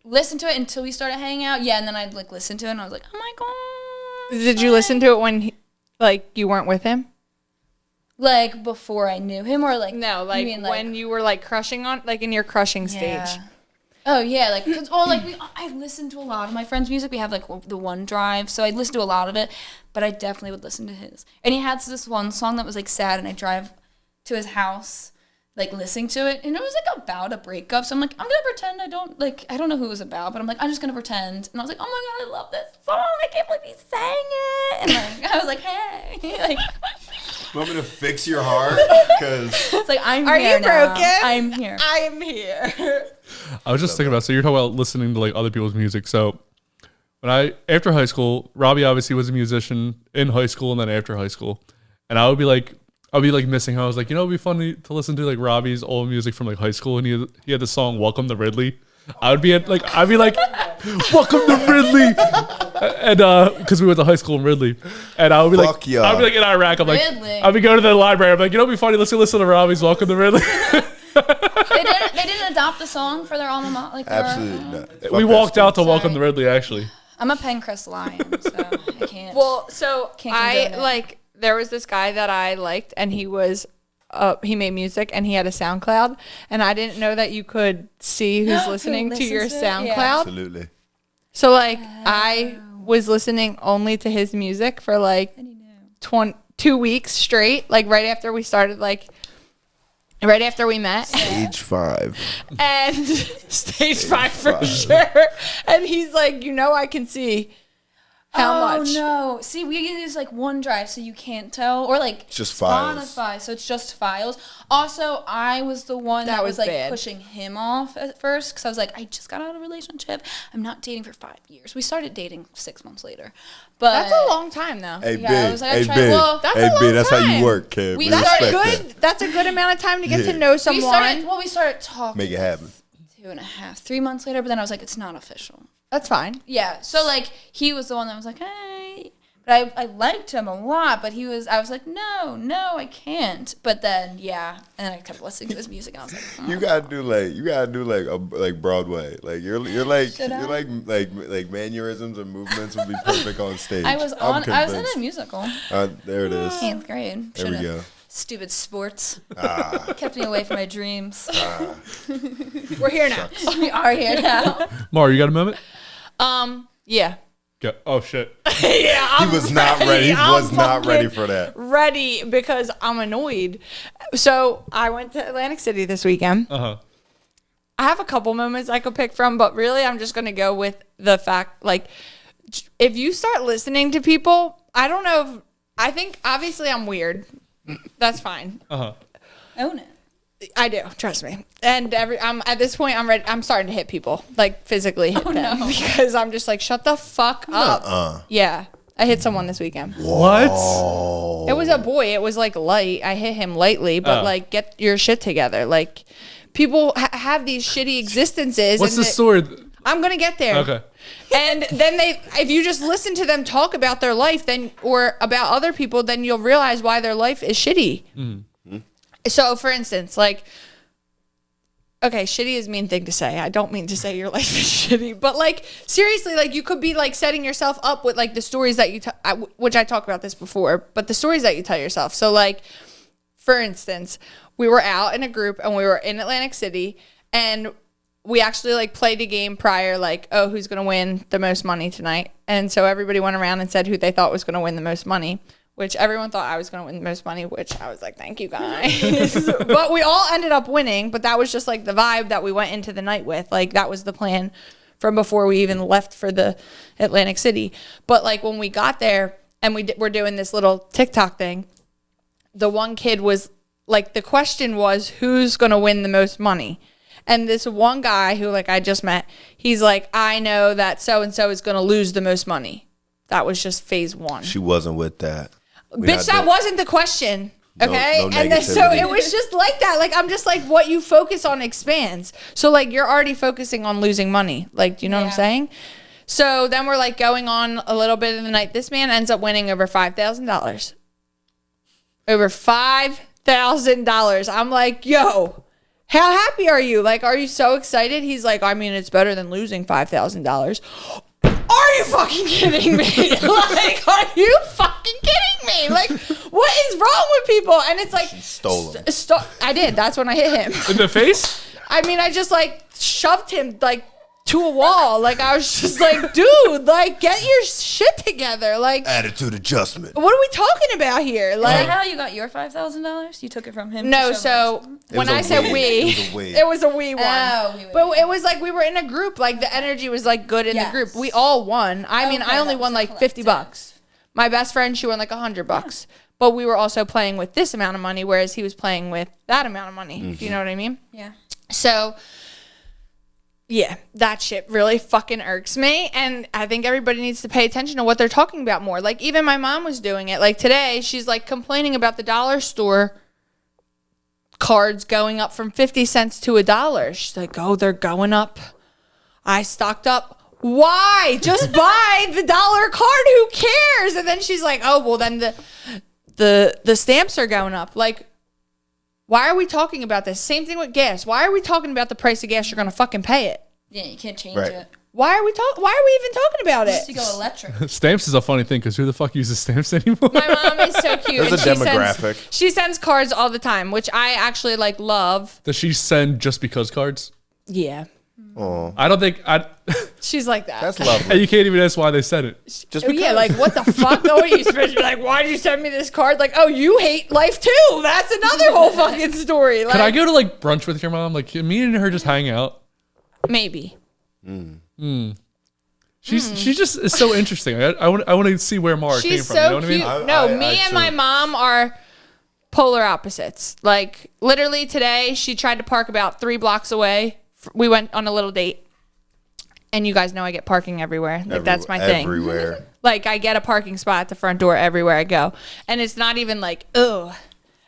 listened to it until we started hanging out. Yeah, and then I'd like listen to it, and I was like, oh my God. Did you listen to it when like you weren't with him? Like before I knew him, or like No, you like mean, when you were like crushing on, like in your crushing Yeah. stage. Oh yeah, like I listened to a lot of my friends' music. We have like the OneDrive, so I listened to a lot of it. But I definitely would listen to his. And he had this one song that was like sad, and I drive to his house, like listening to it, and it was like about a breakup. So I'm like, I'm gonna pretend I don't know who it was about, but I'm like, I'm just gonna pretend. And I was like, oh my God, I love this song. I can't believe he sang it. And like I was like, hey, like Want me to fix your heart? Because it's like I'm Are here you now. broken? I'm here. I am here. I was just thinking about, so you're talking about listening to like other people's music. So after high school, Robbie obviously was a musician in high school and then after high school. And I would be like missing him. I was like, it'd be fun to listen to like Robbie's old music from like high school. And he had the song Welcome to Ridley. I'd be like, welcome to Ridley. And because we went to high school in Ridley. And I would be Fuck yeah. I'd be like in Iraq. I'm like, Ridley. I'd be going to the library. I'm like, it'd be funny. Let's listen to Robbie's Welcome to Ridley. They did an stop the song for their alma mater? Like Absolutely not. We walked out to Sorry. welcome the Ridley, actually. I'm a Pencrest Lion, so I can't. Well, so Can't I condone it. like there was this guy that I liked, and he was he made music, and he had a SoundCloud, and I didn't know that you could see who's listening to your listens to it? Yeah. SoundCloud. Absolutely. So like I was listening only to his music for like 2 weeks straight, like right after we started, like right after we met. Stage 5. And stage 5 for sure. And he's like, I can see how much. Oh no! See, we use like OneDrive, so you can't tell, or like Just files. Spotify, so it's just files. Also, I was the one that was like bad. pushing him off at first because I was like, I just got out of a relationship. I'm not dating for 5 years. We started dating 6 months later, but That's a long time though. Hey, Yeah, I B. was like, I Hey, tried- B. well, that's Hey, a B. long That's how time. you work, kid. We We That's started respect good. that. That's a good amount of time to get Yeah. to know we someone. started talking. Make it happen. 2.5, 3 months later, but then I was like, it's not official. That's fine. Yeah, so like he was the one that was like, hey, but I liked him a lot, but I was like, no, I can't. But then yeah, and then I kept listening to his music, and I was like, You gotta do like Broadway. Like you're like Should I? like mannerisms and movements would be perfect on stage. I was I'm in a convinced. musical, There it is. 8th grade. There we Should've. go. Stupid sports kept me away from my dreams. We're here now. We are here now. Mar, you got a moment? Yeah. Go. Oh, shit. Yeah. He was not ready. He was not ready for that. Ready because I'm annoyed. So I went to Atlantic City this weekend. Uh-huh. I have a couple moments I could pick from, but really I'm just going to go with the fact, like, if you start listening to people, I think obviously I'm weird. That's fine. Uh-huh. Own it. I do, trust me. And I'm at this point, I'm ready. I'm starting to hit people, like physically hit them, because I'm just like, shut the fuck up. Yeah, I hit someone this weekend. What? It was a boy. It was like light. I hit him lightly, but like, get your shit together. Like, people have these shitty existences. What's and the story? I'm gonna get there. Okay. And then if you just listen to them talk about their life, or about other people, then you'll realize why their life is shitty. Mm-hmm. So, for instance, like, okay, shitty is a mean thing to say. I don't mean to say your life is shitty, but like, seriously, like, you could be like setting yourself up with like the stories that you, which I talked about this before, but the stories that you tell yourself. So, like, for instance, we were out in a group and we were in Atlantic City, and we actually like played a game prior, like, oh, who's going to win the most money tonight? And so everybody went around and said who they thought was going to win the most money, which everyone thought I was going to win the most money, which I was like, thank you guys. But we all ended up winning, but that was just like the vibe that we went into the night with. Like, that was the plan from before we even left for the Atlantic City. But like, when we got there and we're doing this little TikTok thing, the one kid was like, the question was, who's going to win the most money? And this one guy who like I just met, he's like, I know that so-and-so is going to lose the most money. That was just phase one. She wasn't with that. Bitch, that wasn't the question. Okay. No And then, so negativity. it was just like that. Like, I'm just like, what you focus on expands. So like, you're already focusing on losing money. Like, do you know what I'm saying? So then we're like going on a little bit of the night. This man ends up winning over $5,000. Over $5,000. I'm like, yo, how happy are you? Like, are you so excited? He's like, I mean, it's better than losing $5,000. Are you fucking kidding me? Like, are you fucking kidding me? Like, what is wrong with people? And it's like, She stole him. I did. That's when I hit him. In the face? I mean, I just like shoved him like to a wall. Like, I was just like, dude, like, get your shit together. Like, Attitude adjustment. what are we talking about here? Is Like, that how you got your $5,000? You took it from him? no, to show so us? It when was a I said we. we, It was a we. it was a we one. Oh, we. But it was like we were in a group. Like, the energy was like good in the Yes. group. We all won. I mean, Okay, I only that won was a like $50. collective. My best friend, she won like $100. But we were also playing with this amount of money, whereas he was playing with that amount of money. Do you know what I mean? Yeah. So, yeah, that shit really fucking irks me. And I think everybody needs to pay attention to what they're talking about more. Like, even my mom was doing it. Like, today, she's like complaining about the dollar store cards going up from 50 cents to $1. She's like, oh, they're going up. I stocked up. Why? Just buy the dollar card. Who cares? And then she's like, oh, well, then the stamps are going up. Like, Why are we talking about this? Same thing with gas. Why are we talking about the price of gas? You're going to fucking pay it. Yeah, you can't change Right. it. Why are we even talking about it? You go electric. Stamps is a funny thing because who the fuck uses stamps anymore? My mom is so cute. There's and a demographic. She sends cards all the time, which I actually like love. Does she send just because cards? Yeah. Oh, I don't think She's like that. that's and lovely. you can't even ask why they said it. Just Oh, because. yeah, like what the fuck? No, what are you supposed to be like? Why did you send me this card? Like, oh, you hate life too. That's another whole fucking story. Like, Could I go to like brunch with your mom? Like, can me and her just hang out? maybe. She just is so interesting. I want to see where Maura came She's from. so You know what cute. I mean? No, I me and my actually- mom are polar opposites. Like literally today, she tried to park about 3 blocks away. We went on a little date, and you guys know I get parking everywhere. Like that's my thing. Everywhere. Like I get a parking spot at the front door everywhere I go, and it's not even like ugh.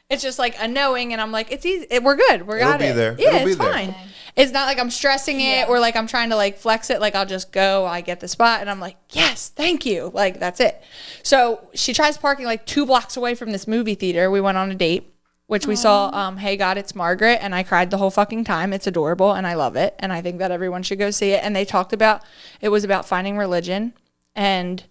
It's just like a knowing, and I'm like, it's easy. We're good. We're got be it. there. Yeah, It'll be it's there. fine. It's not like I'm stressing it or like I'm trying to like flex it. Like I'll just go, I get the spot, and I'm like, yes, thank you. Like that's it. So she tries parking like 2 blocks away from this movie theater. We went on a date, which we saw Hey God, It's Margaret, and I cried the whole fucking time. It's adorable, and I love it, and I think that everyone should go see it. And they talked about it was about finding religion, and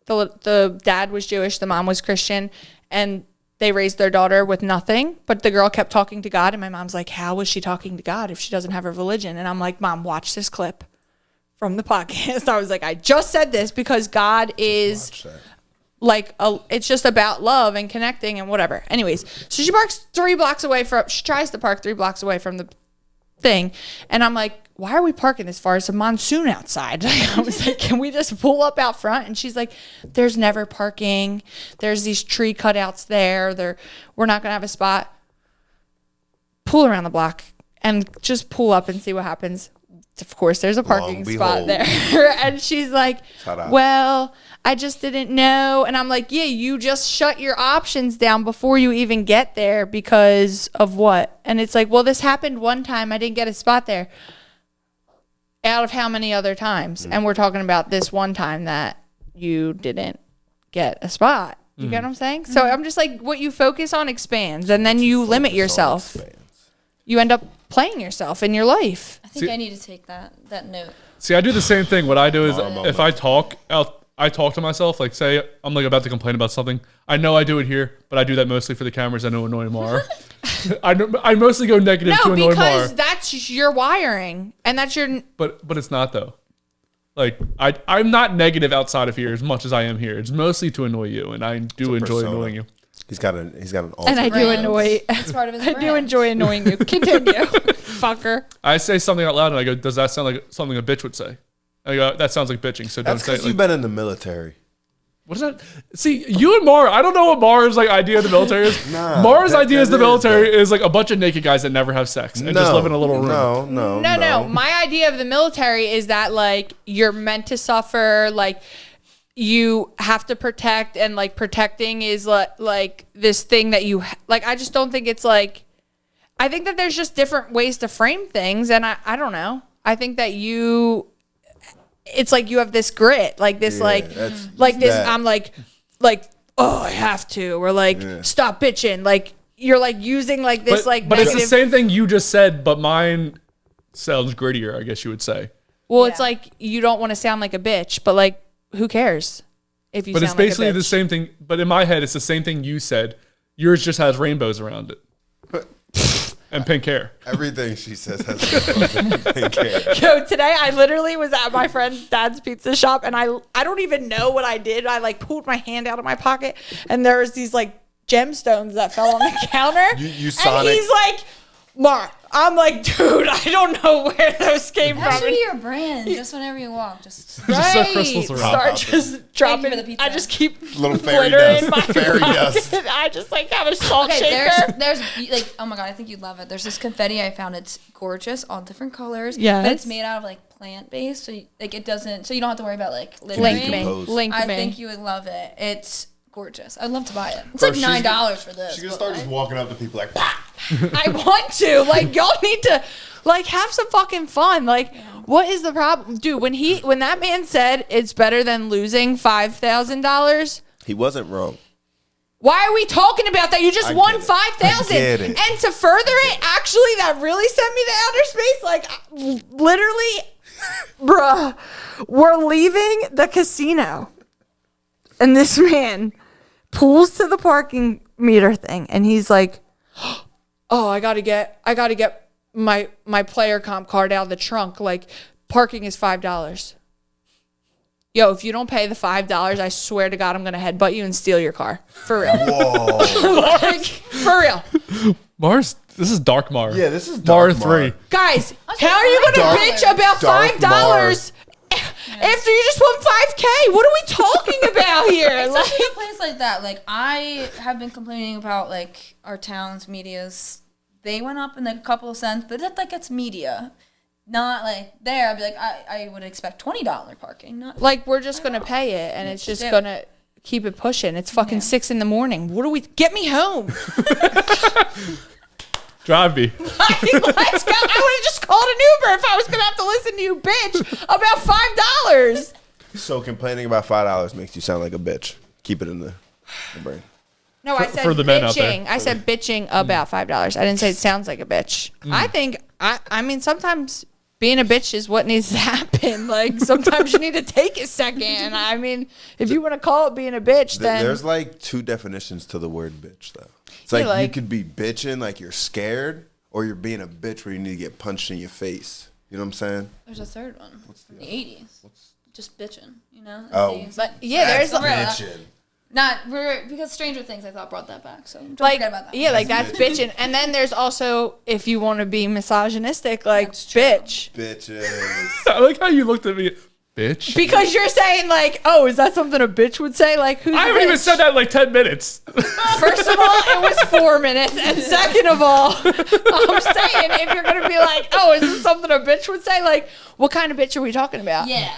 the dad was Jewish, the mom was Christian, and they raised their daughter with nothing, but the girl kept talking to God, and my mom's like, how was she talking to God if she doesn't have a religion? And I'm like, Mom, watch this clip from the podcast. I was like, I just said this because God is Watch that. like, it's just about love and connecting and whatever. Anyways, so she parks 3 blocks away she tries to park 3 blocks away from the thing. And I'm like, why are we parking this far? It's a monsoon outside. I was like, can we just pull up out front? And she's like, there's never parking. There's these tree cutouts there. We're not going to have a spot. Pull around the block and just pull up and see what happens. Of course, there's a parking spot there. And she's like, well, I just didn't know. And I'm like, yeah, you just shut your options down before you even get there because of what? And it's like, well, this happened one time. I didn't get a spot there. Out of how many other times? And we're talking about this one time that you didn't get a spot. You get what I'm saying? So I'm just like, what you focus on expands, and then you limit yourself. You end up playing yourself in your life. I think I need to take that note. See, I do the same thing. What I do is Maura if I talk to myself, like say I'm like about to complain about something. I know I do it here, but I do that mostly for the cameras. I know annoy Maura. I mostly go negative to No, annoy Maura. because that's your wiring, and that's your. But it's not though. Like I'm not negative outside of here as much as I am here. It's mostly to annoy you, and I do enjoy persona. annoying you. He's got an And I do Brand. annoy. It's part of his I do brand. enjoy annoying you. Continue, fucker. I say something out loud, and I go, "Does that sound like something a bitch would say?" I go, "That sounds like bitching." So don't That's say it. because you've Like, been in the military. what is that? See, you and Maura. I don't know what Maura's like idea of the military is. Nah, Maura's idea that is the is military is like a bunch of naked guys that never have sex and just live in a little room. No. My idea of the military is that like you're meant to suffer, like you have to protect, and like protecting is like this thing that you like. I just don't think it's like. I think that there's just different ways to frame things, and I don't know. I think that it's like you have this grit, like this, like this. that. I'm like, oh, I have to, or like, stop bitching, like. You're like using like this But it's negative. the same thing you just said, but mine sounds grittier, I guess you would say. Well, it's Yeah. like you don't want to sound like a bitch, but like who cares if you But sound it's basically like a the bitch? same thing. But in my head, it's the same thing you said. Yours just has rainbows around it and pink hair. Everything she says has pink hair. Yo, today I literally was at my friend's dad's pizza shop, and I don't even know what I did. I like pulled my hand out of my pocket, and there was these like gemstones that fell on the counter. You and Sonic. he's like, Mark. I'm like, dude, I don't know where those came That from. should be your brand. Just whenever you walk, just Just so crystals around. Start just dropping. for the pizza. I just keep Little fairy glitter in dust. my Fairy pocket. dust. I just like have a salt okay. shaker. There's like, oh my god, I think you'd love it. There's this confetti I found. It's gorgeous, all different colors. Yes. but it's made out of like plant based, so like it doesn't. So you don't have to worry about like littering. Link me. Decompose. Link I me. think you would love it. It's gorgeous. I'd love to buy it. It's Bro, like she's $9 for this. She's gonna but, start like, just walking up to people like, "Bah!" I want to. Like, y'all need to like have some fucking fun. Like, what is the problem? Dude, when that man said it's better than losing $5,000, He wasn't wrong. Why are we talking about that? You just I won get it. 5,000. I get it. And to further it, actually, that really sent me to outer space. Like, literally, bruh, we're leaving the casino. And this man pulls to the parking meter thing. And he's like, oh, I gotta get my player comp card out of the trunk. Like, parking is $5. Yo, if you don't pay the $5, I swear to God, I'm going to headbutt you and steal your car. For real. Whoa. Like, for real. Mars, this is Dark Mar. Yeah, this is Mar Dark Mar. 3. Guys, how are you going to Dark- bitch about Dark $5 after you just won $5K? What are we talking about here? Especially in a place like that. Like, I have been complaining about, like, our town's medias. They went up in, like, a couple of cents, but that, like, it's media. Not, like, there. I'd be like, I would expect $20 parking. Not Like, we're just going to pay it, and it's just going to keep it pushing. It's fucking 6 a.m. What do we... Get me home. Drive me. Let's go. I would have just called an Uber if I was going to have to listen to you bitch about $5. So complaining about $5 makes you sound like a bitch. Keep it in the brain. No, I said for the men out there. bitching. I said bitching about $5. I didn't say it sounds like a bitch. I think, I mean, sometimes being a bitch is what needs to happen. Like, sometimes you need to take a second. I mean, if you want to call it being a bitch, then... There's like 2 definitions to the word bitch, though. It's Yeah, like you could be bitching like you're scared, or you're being a bitch where you need to get punched in your face. You know what I'm saying? There's a third one. In the 80s. Just bitching, you know? Oh. But, yeah, there's... Bitching. Because Stranger Things, I thought, brought that back. So don't Like, forget about that. yeah, like, that's bitching. And then there's also, if you want to be misogynistic, like, That's true. bitch. Bitches. I like how you looked at me. Bitch. Because you're saying, like, oh, is that something a bitch would say? Like, who's I a haven't even bitch? said that in like 10 minutes. First of all, it was 4 minutes. And second of all, I'm saying, if you're going to be like, oh, is this something a bitch would say? Like, what kind of bitch are we talking about? Yeah.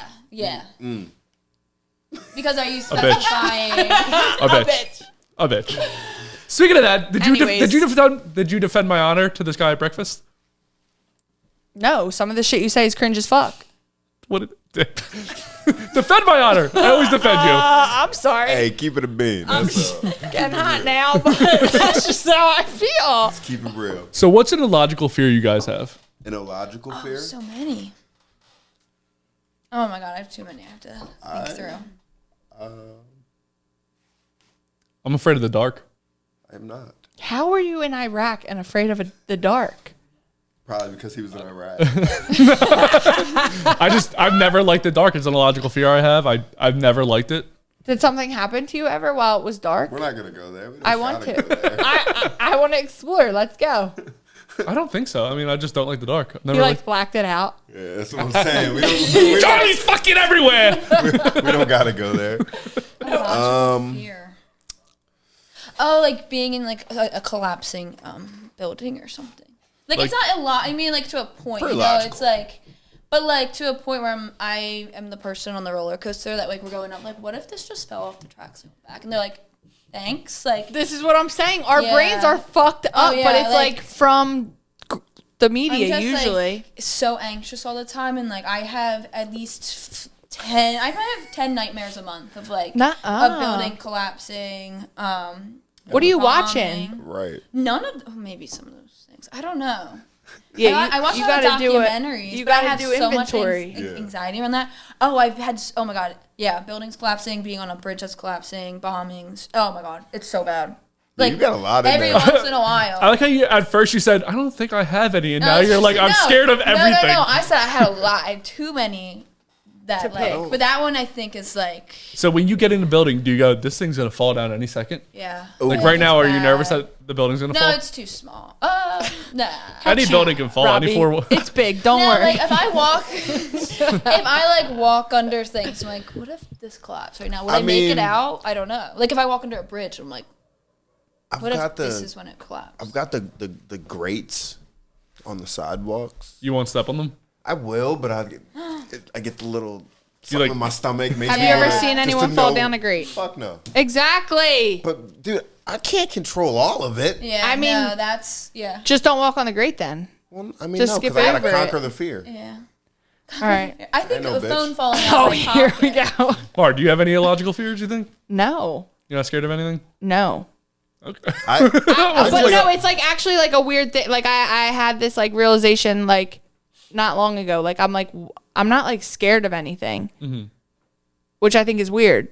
Because are you bitch. specifying? A bitch. A bitch. Speaking of that, did you defend my honor to this guy at breakfast? No, some of the shit you say is cringe as fuck. What? Defend my honor. I always defend you. I'm sorry. Hey, keep it a bean. That's Getting hot now, but that's just how I feel. keep it real. So what's an illogical fear you guys have? An illogical fear? So many. Oh my god, I have too many. I have to think through. I'm afraid of the dark. I'm not. How were you in Iraq and afraid of the dark? Probably because he was in Iraq. I've never liked the dark. It's an illogical fear I have. I've never liked it. Did something happen to you ever while it was dark? We're not going to go there. We don't I want gotta to. go there. I want to explore. Let's go. I don't think so. I mean, I just don't like the dark. I've never You liked. like blacked it out. Yeah, that's what I'm saying. We Johnny's fucking everywhere. don't got to go there. Fear. Oh, like being in like a collapsing building or something. Like it's not a lot. I mean, like to a point. Pretty You know, logical. it's like, but like to a point where I am the person on the roller coaster that like we're going up. Like, what if this just fell off the tracks and went back? And they're like, thanks. Like This is what I'm saying. Our Yeah. brains are fucked up, yeah, but it's like from the I'm media just, usually. like, so anxious all the time, and like I have at least 10. I probably have 10 nightmares a month of like Nuh-uh. a building collapsing. What are you bombing. watching? Right. None of maybe some of those things. I don't know. Yeah, I watch you a lot of gotta do it. documentaries. You but I gotta have do so inventory. much anxiety around that. Oh, I've had. Oh my god. Yeah, buildings collapsing, being on a bridge that's collapsing, bombings. Oh my god, it's so bad. Like you got a lot in every there. once in a while. I like how you at first you said I don't think I have any, and now you're like I'm scared of everything. No. I said I had a lot. I have too many. That To like, pick. but that one I think is like, So when you get in a building, do you go, this thing's gonna fall down any second? yeah. Like Yeah, right now, are it's you bad. nervous that the building's gonna No, fall? it's too small. Nah. Any building can fall. Robbie, Any four. it's big. Don't No, worry. like if I walk, if I like walk under things, I'm like, what if this collapsed right now? Would I, make mean- it out? I don't know. Like if I walk under a bridge, I'm like, what if this is when it collapsed? I've got the grates on the sidewalks. You won't step on them. I will, but I get the little something like- in my stomach. Makes Have me you ever wanna- seen just to anyone fall know- down a grate? Fuck no. Exactly. But dude, I can't control all of it. Yeah, I mean- no, that's yeah. Just don't walk on the grate then. Well, I mean, Just no, skip because I gotta over conquer it. the fear. Yeah. All right. I think I know, a bitch. phone falling out. Oh, of my here we pocket. go. Mar, do you have any illogical fears? You think No. you're not scared of anything? No. Okay. But no, it's like actually like a weird thing. Like I had this like realization like not long ago. Like I'm not like scared of anything, which I think is weird.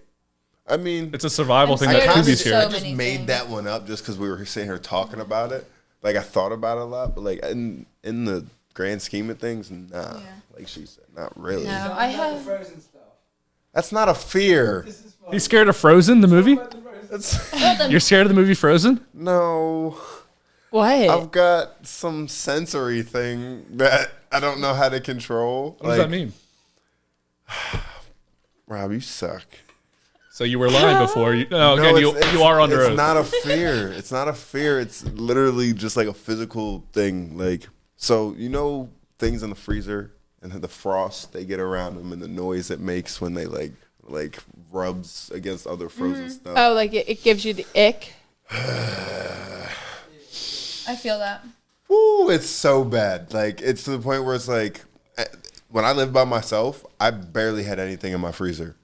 I mean, It's a survival thing I that kinda could be just- scary. I just many made things. that one up just because we were sitting here talking about it. Like I thought about it a lot, but like in the grand scheme of things, nah. Like she said, not really. No, I have. Frozen stuff. That's not a fear. He's scared of Frozen, the movie? That's You're scared of the movie Frozen? no. What? I've got some sensory thing that I don't know how to control. What does that mean? Rob, you suck. So you were lying before. You are under It's oath. not a fear. It's not a fear. It's literally just like a physical thing. Like, so you know things in the freezer and the frost they get around them and the noise it makes when they like rubs against other frozen stuff. Oh, like it gives you the ick. I feel that. Ooh, it's so bad. Like it's to the point where it's like when I lived by myself, I barely had anything in my freezer.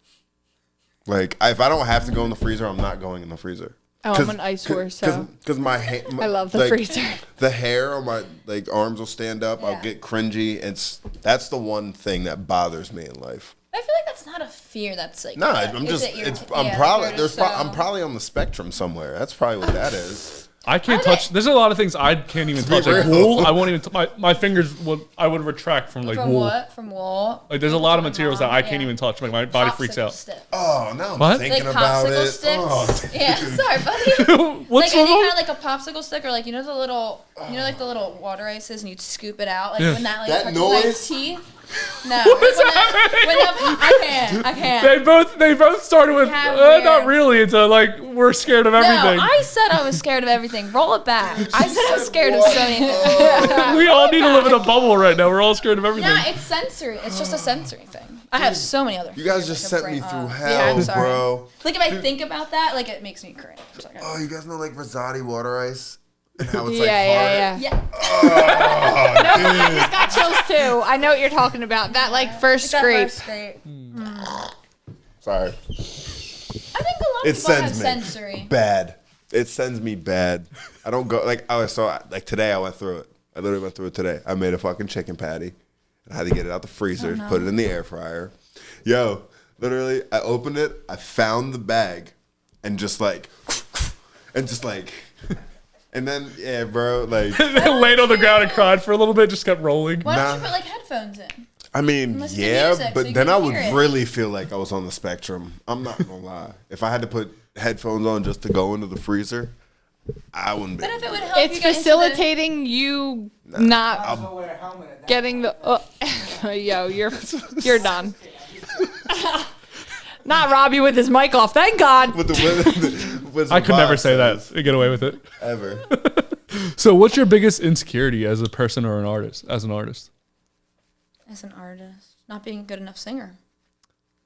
Like if I don't have to go in the freezer, I'm not going in the freezer. Oh, I'm an ice horse, so because my I love the freezer. The hair on my like arms will stand up. I'll Yeah. get cringy. That's the one thing that bothers me in life. I feel like that's not a fear. That's like No, I'm I'm probably on the spectrum somewhere. That's probably what that is. I can't touch. There's a lot of things I can't even touch. Like real. wool, I won't even. My fingers I would retract from like From wool. what? From wool. Like there's a lot of materials that I can't Yeah. even touch. Like my body freaks Popsicle out. sticks. Oh, now I'm What? thinking Like about popsicle it. sticks. Oh, Yeah, sorry, buddy. What's like any wrong? kind of like a popsicle stick, or like you know the little, like the little water ices, and you'd scoop it out, like Yeah. when that like That touches noise? my teeth. No, like I can't. They both started with Yeah, not weird. really. It's like we're scared of No, everything. I said I was scared of everything. Roll it back. I said I was scared of so many things. We all need to live in a bubble right now. We're all scared of everything. Nah, it's sensory. It's just a sensory thing. I have so many other. you guys fears just I could sent me bring through up. hell, Yeah, I'm sorry. bro. Like if I think about that, like it makes me cringe. Like, Oh, you guys know like Rosati water ice and how it's Yeah, like yeah, hard. yeah. yeah. No, I just got chills too. I know what you're talking about. That like first That scrape. first scrape. Sorry. I think a lot It of people have sends me sensory. bad. It sends me bad. I don't go like like today I went through it. I literally went through it today. I made a fucking chicken patty and I had to get it out the freezer, put it in the air fryer. Yo, literally, I opened it, I found the bag, and just like, and then yeah, bro, like, Laid on the ground and cried for a little bit. Just kept rolling. Why don't Nah. you put like headphones in? I mean, Listen to yeah, music so but you then can I would hear it. really feel like I was on the spectrum. I'm not gonna lie. If I had to put headphones on just to go into the freezer, I wouldn't be. But if it would help It's you get into facilitating you not I'll wear a helmet at that. getting the. Yo, you're done. Not Robbie with his mic off. Thank God. With the with I could never say that and get away with it. ever. So, what's your biggest insecurity as a person or an artist? As an artist, as an artist, not being a good enough singer.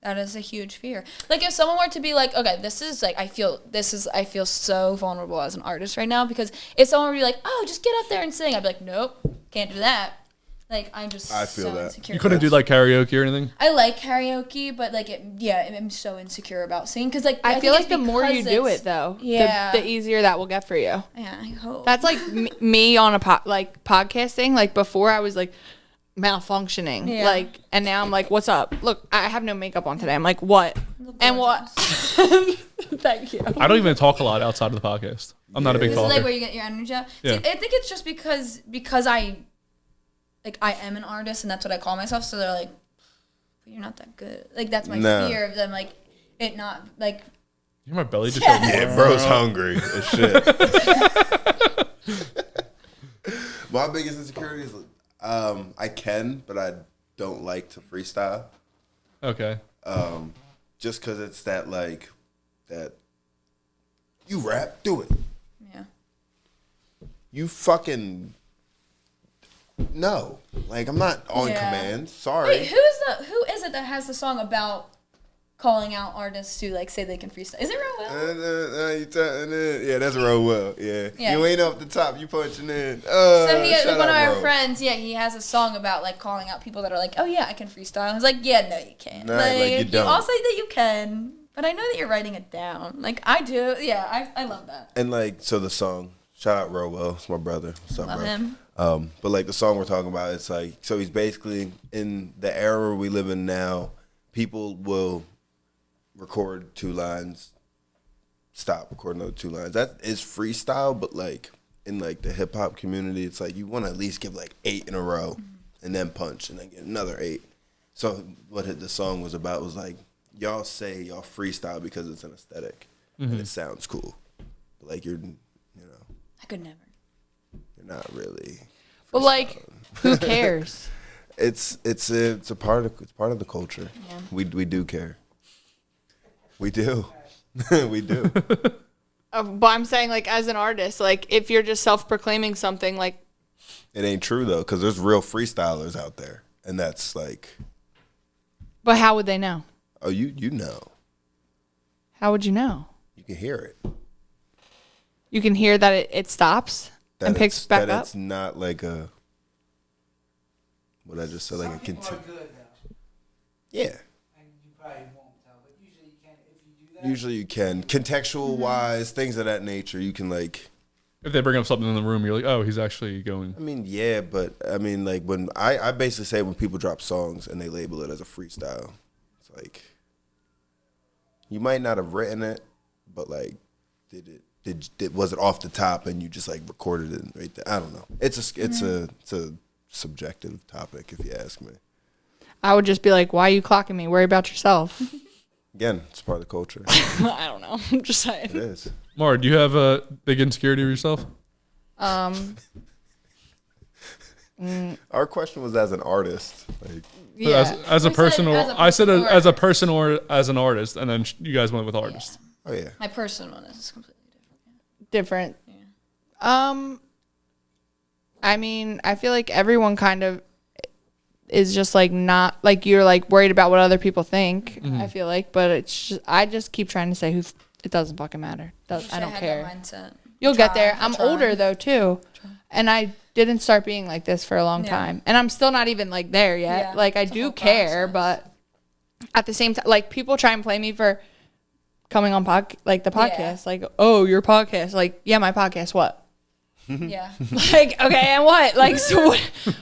That is a huge fear. Like if someone were to be like, okay, I feel so vulnerable as an artist right now because if someone were to be like, oh, just get up there and sing, I'd be like, nope, can't do that. Like I feel so that. insecure. you couldn't do like karaoke or anything. I like karaoke, but like I'm so insecure about singing because like I feel think like the it's more you because do it's- it, though, Yeah. the easier that will get for you. Yeah, I hope. That's like me on a podcasting. Like before, I was like malfunctioning. Yeah. Like, and now I'm like, "What's up? Look, I have no makeup on today." I'm like, "What?" And what? Thank you. I don't even talk a lot outside of the podcast. I'm not a big This is like talker. where you get your energy out. Yeah. See, I think it's just because I am an artist and that's what I call myself. So they're like, but you're not that good. Like that's my Nah. fear of them. Like it not like. You're my belly just. Yeah, bro's hungry as shit. My biggest insecurity is I can, but I don't like to freestyle. Okay. Just because it's that like that. You rap, do it. Yeah. You fucking no. Like I'm not on Yeah. command. Sorry. Wait, who is it that has the song about calling out artists who like say they can freestyle? Is it Real Will? Yeah, that's real well. Yeah. Yeah. You ain't off the top. You punching in. So he, shut one of up, our bro. friends, yeah, he has a song about like calling out people that are like, oh yeah, I can freestyle. I was like, yeah, no, you can't. Nah, like, you don't. I'll say that you can. But I know that you're writing it down. Like, I do. Yeah, I love that. And like, so the song, shout out Rowell, it's my brother. What's up, Love bro? him. But like the song we're talking about, it's like, so he's basically in the era we live in now. People will record 2 lines, stop, record another 2 lines. That is freestyle, but like in like the hip hop community, it's like you want to at least give like 8 in a row, and then punch, and then get another 8. So what the song was about was like, y'all say y'all freestyle because it's an aesthetic and it sounds cool, but like you're, you know, I could never. you're not really. But like, who cares? It's a part of the culture. Yeah. We do care. We do. We do. But I'm saying, like, as an artist, like, if you're just self-proclaiming something, like, It ain't true though, because there's real freestylers out there, and that's like, but how would they know? oh, you know, How would you know? you can hear it. You can hear that it stops and picks back up. It's not like a, what I just said, like a People are continue. good though, Yeah, and you probably won't tell, but usually you can if you do that. usually you can. Contextual wise, things of that nature, you can like. If they bring up something in the room, you're like, oh, he's actually going. I mean, yeah, but I mean, like when I basically say when people drop songs and they label it as a freestyle, it's like you might not have written it, but like was it off the top and you just like recorded it right there? I don't know. It's a subjective topic if you ask me. I would just be like, why are you clocking me? Worry about yourself. Again, it's part of the culture. I don't know. I'm just It saying. is. Maura, do you have a big insecurity of yourself? Our question was as an artist. Like, Yeah. As a We said person, or as a I said person as a or- person or as an artist, and then you guys went with artist. oh yeah. My personal one is completely Different. different. I mean, I feel like everyone kind of is just like not like you're like worried about what other people think. I feel like, but it's just, I just keep trying to say it doesn't fucking matter. I don't care. Mindset. You'll get there. I I'm try. older though too, and I didn't start being like this for a long Yeah. time, and I'm still not even like there yet. Yeah, Like I it's a do whole care, process. but at the same time, like people try and play me for coming on the podcast. Like, oh, your podcast. Like, yeah, my podcast. What? Yeah. Like, okay, and what? Like, so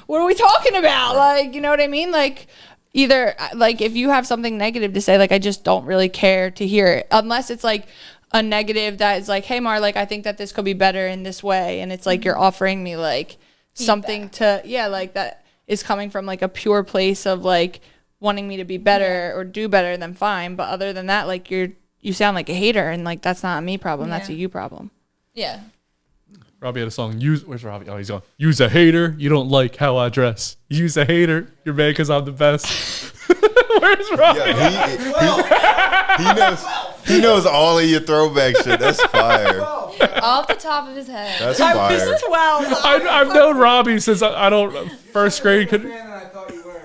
what are we talking about? Like, you know what I mean? Like, either, like, if you have something negative to say, like, I just don't really care to hear it. Unless it's, like, a negative that is like, hey, Mar, like, I think that this could be better in this way. And it's, like, you're offering me, like, something to, yeah, like, that is coming from, like, a pure place of, like, wanting me to be better or do better, then fine. But other than that, like, you sound like a hater. And, like, that's not a me problem. That's a Yeah. you problem. Yeah. Robbie had a song. Where's Robbie? Oh, he's gone. Use a hater. You don't like how I dress. Use a hater. You're mad because I'm the best. Where's Robbie? He knows all of your throwback shit. That's fire. Off the top of his head. That's fire. 12. I've known Robbie since I don't first grade. Fan than I thought you were.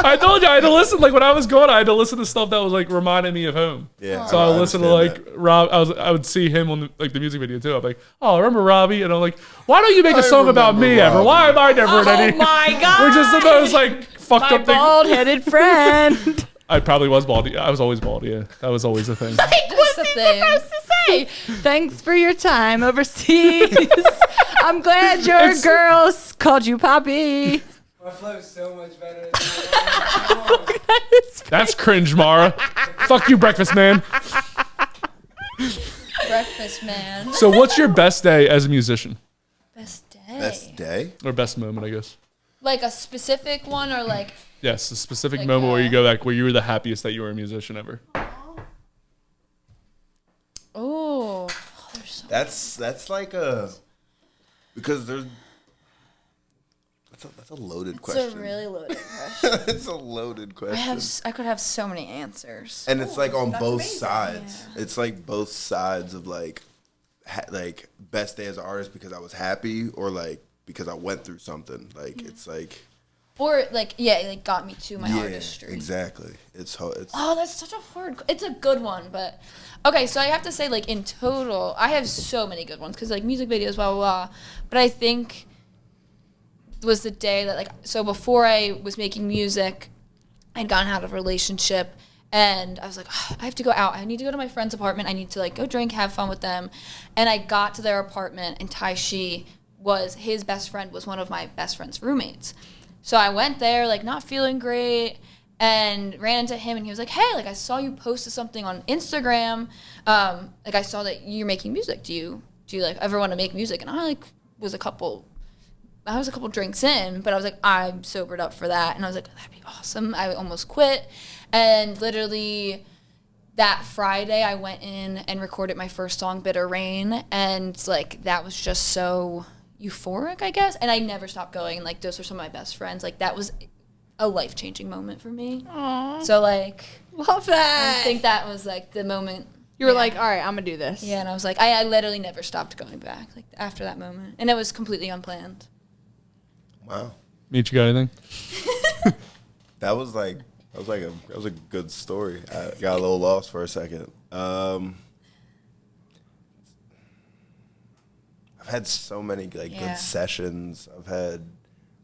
I told you I had to listen. Like when I was going, I had to listen to stuff that was like reminding me of home. Yeah. So I listened to understand like Rob. I would see him on the music video too. I'm like, oh, I remember Robbie, and I'm like, why don't you make a I song about remember me ever? Robbie. Why am I never in Oh any? my God. We're just the most like fucked My up thing. bald-headed friend. I probably was bald. I was always bald. Yeah, that was always a thing. What's the he thing. supposed to say? Thanks for your time overseas. I'm glad your It's- girls called you Poppy. My flow's so much better than that. That's cringe, Maura. Fuck you, breakfast man. Breakfast man. So, what's your best day as a musician, Best day. Best day? or best moment, I guess? Like a specific one or like Yes, a specific Like, moment where you go back where you were the happiest that you were a musician ever. oh. That's like a, because there's, that's a loaded question. It's a really loaded question. It's a loaded question. I could have so many answers. And it's like on both sides. It's like both sides of like best day as an artist because I was happy or like because I went through something. Like it's like Or like it like got me to my yeah, artistry. exactly. It's Oh, that's such a hard. It's a good one, but okay. So I have to say, like in total, I have so many good ones because like music videos, blah blah blah. But I think was the day that like so before I was making music, I'd gotten out of a relationship, And I was like, I have to go out. I need to go to my friend's apartment. I need to like go drink, have fun with them. And I got to their apartment, and Taishi his best friend was one of my best friend's roommates. So I went there, like not feeling great, and ran into him, and he was like, hey, like I saw you posted something on Instagram. Like I saw that you're making music. Do you like ever want to make music? And I was a couple drinks in, but I was like, I'm sobered up for that. And I was like, that'd be awesome. I almost quit. And literally that Friday I went in and recorded my first song, Bitter Rain. And like, that was just so euphoric, I guess. And I never stopped going. Like, those were some of my best friends. Like, that was a life-changing moment for me. Aww. So like, Love that. I think that was like the moment. You were like, all right, I'm going to do this. Yeah, and I was like, I literally never stopped going back, like, after that moment. And it was completely unplanned. Wow. Meech, you got anything? That was a good story. I got a little lost for a second. I've had so many good sessions. I've had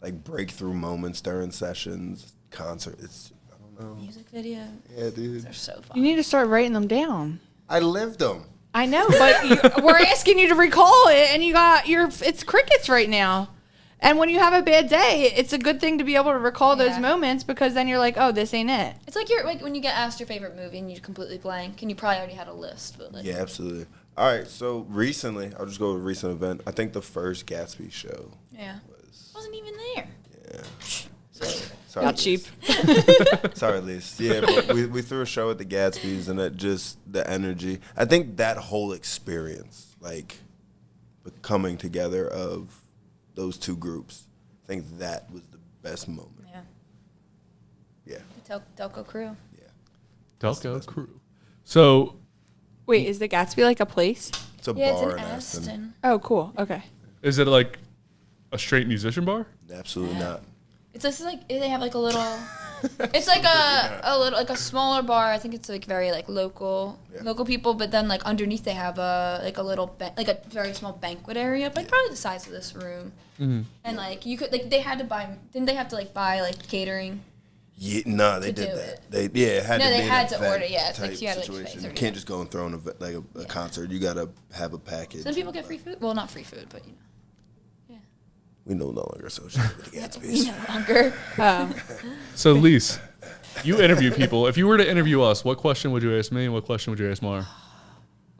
like breakthrough moments during sessions, concerts. I don't know. Music video. Yeah, dude. They're so fun. You need to start writing them down. I lived them. I know, but we're asking you to recall it, and it's crickets right now. And when you have a bad day, it's a good thing to be able to recall those moments, because then you're like, oh, this ain't it. It's like when you get asked your favorite movie and you completely blank, and you probably already had a list. But like, Yeah, absolutely. All right, so recently, I'll just go with a recent event. I think the first Gatsby show. Yeah. Wasn't even there. Yeah. Sorry, Not cheap. Sorry, Lise. Yeah, but we threw a show at the Gatsby's, and the energy. I think that whole experience, like the coming together of those two groups, I think that was the best moment. Yeah. Yeah. Delco crew. Yeah. Delco crew. So, Wait, is the Gatsby like a place? It's a Yeah, it's bar in in Aston. Aston. Oh, cool. Okay. is it like a straight musician bar? Absolutely not. It's just like they have like a little. It's like a little like a smaller bar. I think it's like very like local people. But then like underneath they have a very small banquet area, but probably the size of this room. Mm-hmm. And like you could like they had to buy. Didn't they have to like buy like catering? Yeah, no, they To did do that. it. It had No, to they be had an to event order, yeah, it's like type you had to, like, situation. pay You can't just go and throw in a concert. You gotta have a package. Some people get free food. Well, not free food, but you know. We no longer associate with the Gatsby's. No longer. Oh. So, Lise, you interview people. If you were to interview us, what question would you ask me and what question would you ask Maura?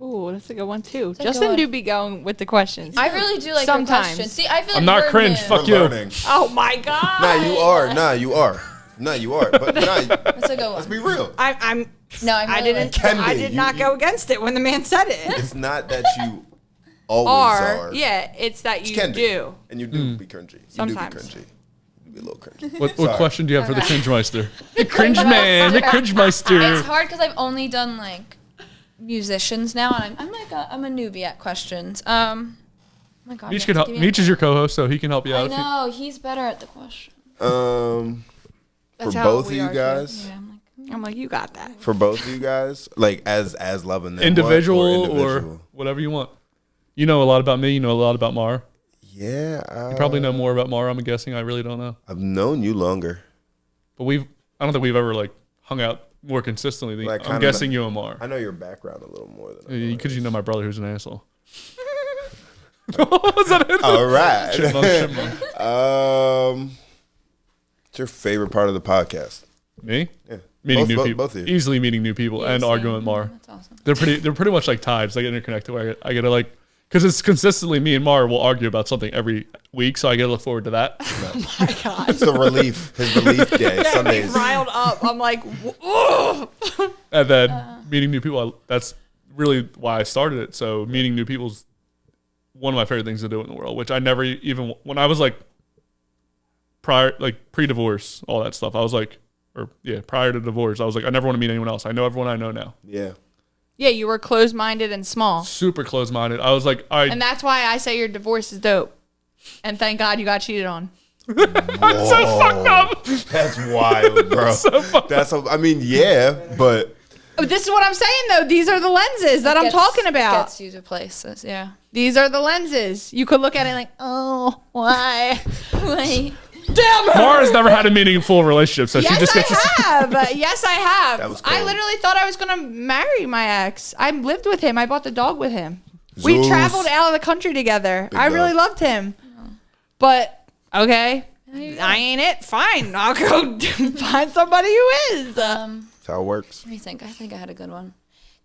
Ooh, that's a good one, too. a good Justin one. do be going with the questions. I really do like Sometimes. your questions. See, I feel like I'm not we're cringe. new. Fuck We're you. learning. Oh, my God. Nah, you are. Nah, you are. But That's a good let's one. be real. I'm No, I didn't. Can I be. did You- not you- go against it when the man said it. It's not that you always are. Yeah, it's that you Can be. do. And you do be cringy. You Sometimes. do be cringy. You be a little cringy. What Sorry. question do you have for the cringe meister? The cringe man, the cringe meister. It's hard because I've only done like musicians now, and I'm a newbie at questions. Oh my God. Meech you can have help. to give me Meech is your co-host, so he can help you I out. if you- know he's better at the question. For That's how both of we you are, too. guys, Yeah, I'm like. I'm like, you got that. for both of you guys, like as loving them individual or or individual? whatever you want. You know a lot about me. You know a lot about Maura. Yeah, You probably know more about Maura. I'm guessing. I really don't know. I've known you longer. But I don't think we've ever like hung out more consistently. Than, Like, I'm kinda guessing you and Maura. I know your background a little more than Because you know my brother who's an asshole. Was that it? All right. Chipmunk. What's your favorite part of the podcast? Me? Yeah. Meeting new people. Both of you. Easily meeting new people and same. arguing with Maura. That's awesome. They're pretty much like tides. They get interconnected. Where I get to like, because it's consistently me and Maura will argue about something every week, so I get to look forward to that. My God. It's the relief. His relief day. Get me Sundays. riled up. I'm like, ugh. And then meeting new people, that's really why I started it. So meeting new people is one of my favorite things to do in the world, which I never even, when I was like pre-divorce, all that stuff, I was like, prior to divorce, I was like, I never want to meet anyone else. I know everyone I know now. Yeah. Yeah, you were closed-minded and small. Super close-minded. I was like, And that's why I say your divorce is dope. And thank God you got cheated on. so fucked up. That's wild, bro. But Oh, this is what I'm saying, though. These are the lenses that I'm talking about. Gets you to places, yeah. These are the lenses. You could look at it like, oh, why? Wait. Damn her. Mara's never had a meaningful relationship, so she Yes, just gets to I have. Yes, I have. That was I cool. literally thought I was gonna marry my ex. I lived with him. I bought the dog with him. We Zeus. traveled out of the country together. Big I really dog. loved him. But okay, I ain't it. Fine, I'll go find somebody who is. That's how it works. Let me think. I think I had a good one.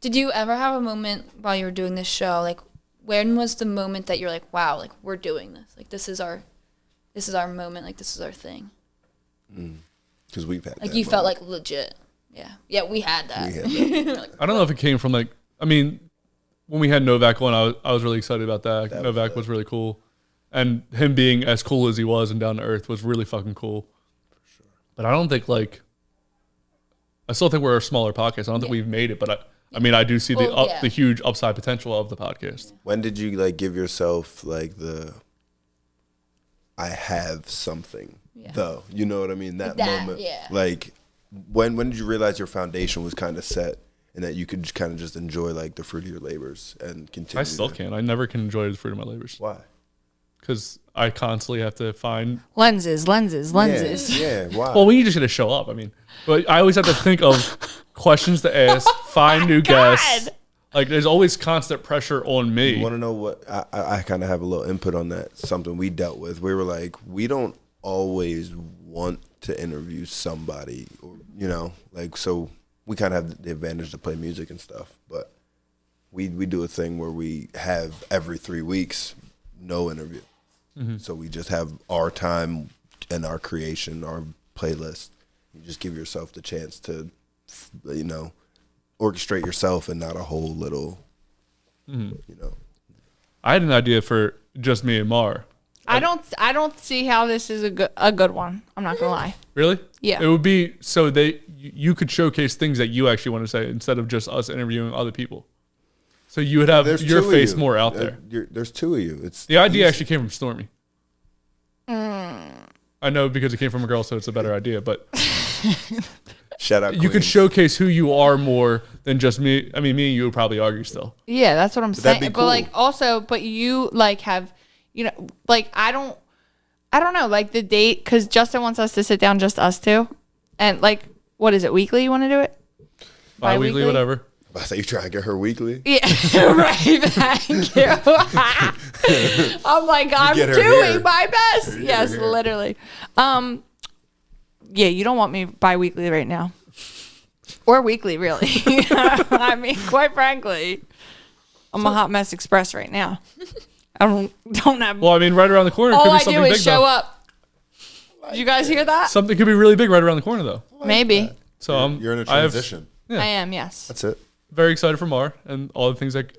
Did you ever have a moment while you were doing this show? Like, when was the moment that you're like, wow, like we're doing this? Like this is our moment. Like this is our thing. Because we've had Like that you felt moment. like legit. Yeah. Yeah, we had that. We had that. I don't know if it came from like, I mean, when we had Novak on, I was really excited about that. That was Novak dope. was really cool. And him being as cool as he was and down to earth was really fucking cool. For sure. But I don't think like, I still think we're a smaller podcast. I don't think we've made it, but I mean, I do see Well, yeah. the huge upside potential of the podcast. When did you like give yourself like the I have something though? You know what I mean? That that, moment. yeah. Like when did you realize your foundation was kind of set and that you could kind of just enjoy like the fruit of your labors and continue? I still to- can. I never can enjoy the fruit of my labors Why? because I constantly have to find. Lenses. Yeah. Why? Well, we just got to show up. I mean, but I always have to think of questions to ask, find new guests. Like, there's always constant pressure on me. You want to know what I kind of have a little input on that. Something we dealt with. We were like, we don't always want to interview somebody, or like so. We kind of have the advantage to play music and stuff, but we do a thing where we have every 3 weeks no interview. So we just have our time and our creation, our playlist. You just give yourself the chance to, orchestrate yourself and not a whole little, I had an idea for just me and Maura. I don't see how this is a good one. I'm not gonna lie. Really? Yeah. It would be so you could showcase things that you actually want to say instead of just us interviewing other people. So you would have There's your two of face you. more out there. There's two of you. It's The idea easy. actually came from Stormy. I know because it came from a girl, so it's a better idea. But Shout out. you could Queens. showcase who you are more than just me. I mean, me and you would probably argue still. Yeah, that's what I'm that'd saying. be But like cool. also, but you like have, like I don't know, like the date, because Justin wants us to sit down, just us two, and like, what is it, weekly? You want to do it? Bi-weekly, whatever. I thought you trying to get her weekly. Yeah, right. Thank you. I'm like, I'm get her doing here. my best. You get Yes, her here. literally. Yeah, you don't want me bi-weekly right now, or weekly, really. I mean, quite frankly, I'm a hot mess express right now. I don't have. Well, I mean, right around the corner could all be I something do big is show though. up. Did you guys hear that? Something could be really big right around the corner though. Maybe. So You're in a I have- transition. Yeah. I am. Yes. That's it. very excited for Maura and all the things like.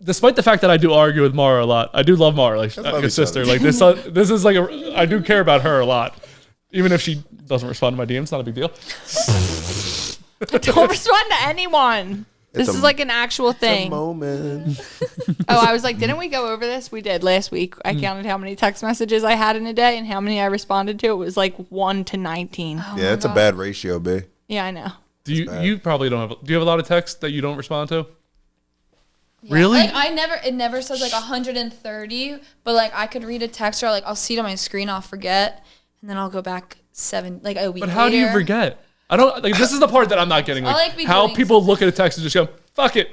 Despite the fact that I do argue with Maura a lot, I do love Maura like love a each sister. other. Like this is like I do care about her a lot, even if she doesn't respond to my DMs. Not a big deal. Don't respond to anyone. This It's is a- like an actual A thing. moment. Oh, I was like, didn't we go over this? We did last week. I counted how many text messages I had in a day and how many I responded to. It was like 1 to 19. Yeah, it's a bad ratio, babe. Yeah, I know. Do you bad. you probably don't have? Do you have a lot of texts that you don't respond to? Yeah, Really? Like it never says like 130, but like I could read a text or like I'll see it on my screen, I'll forget, and then I'll go back like a week But how do you later. forget? I don't like. This is the part that I'm not getting. Like, like be how doing people look at a text and just go, "Fuck it."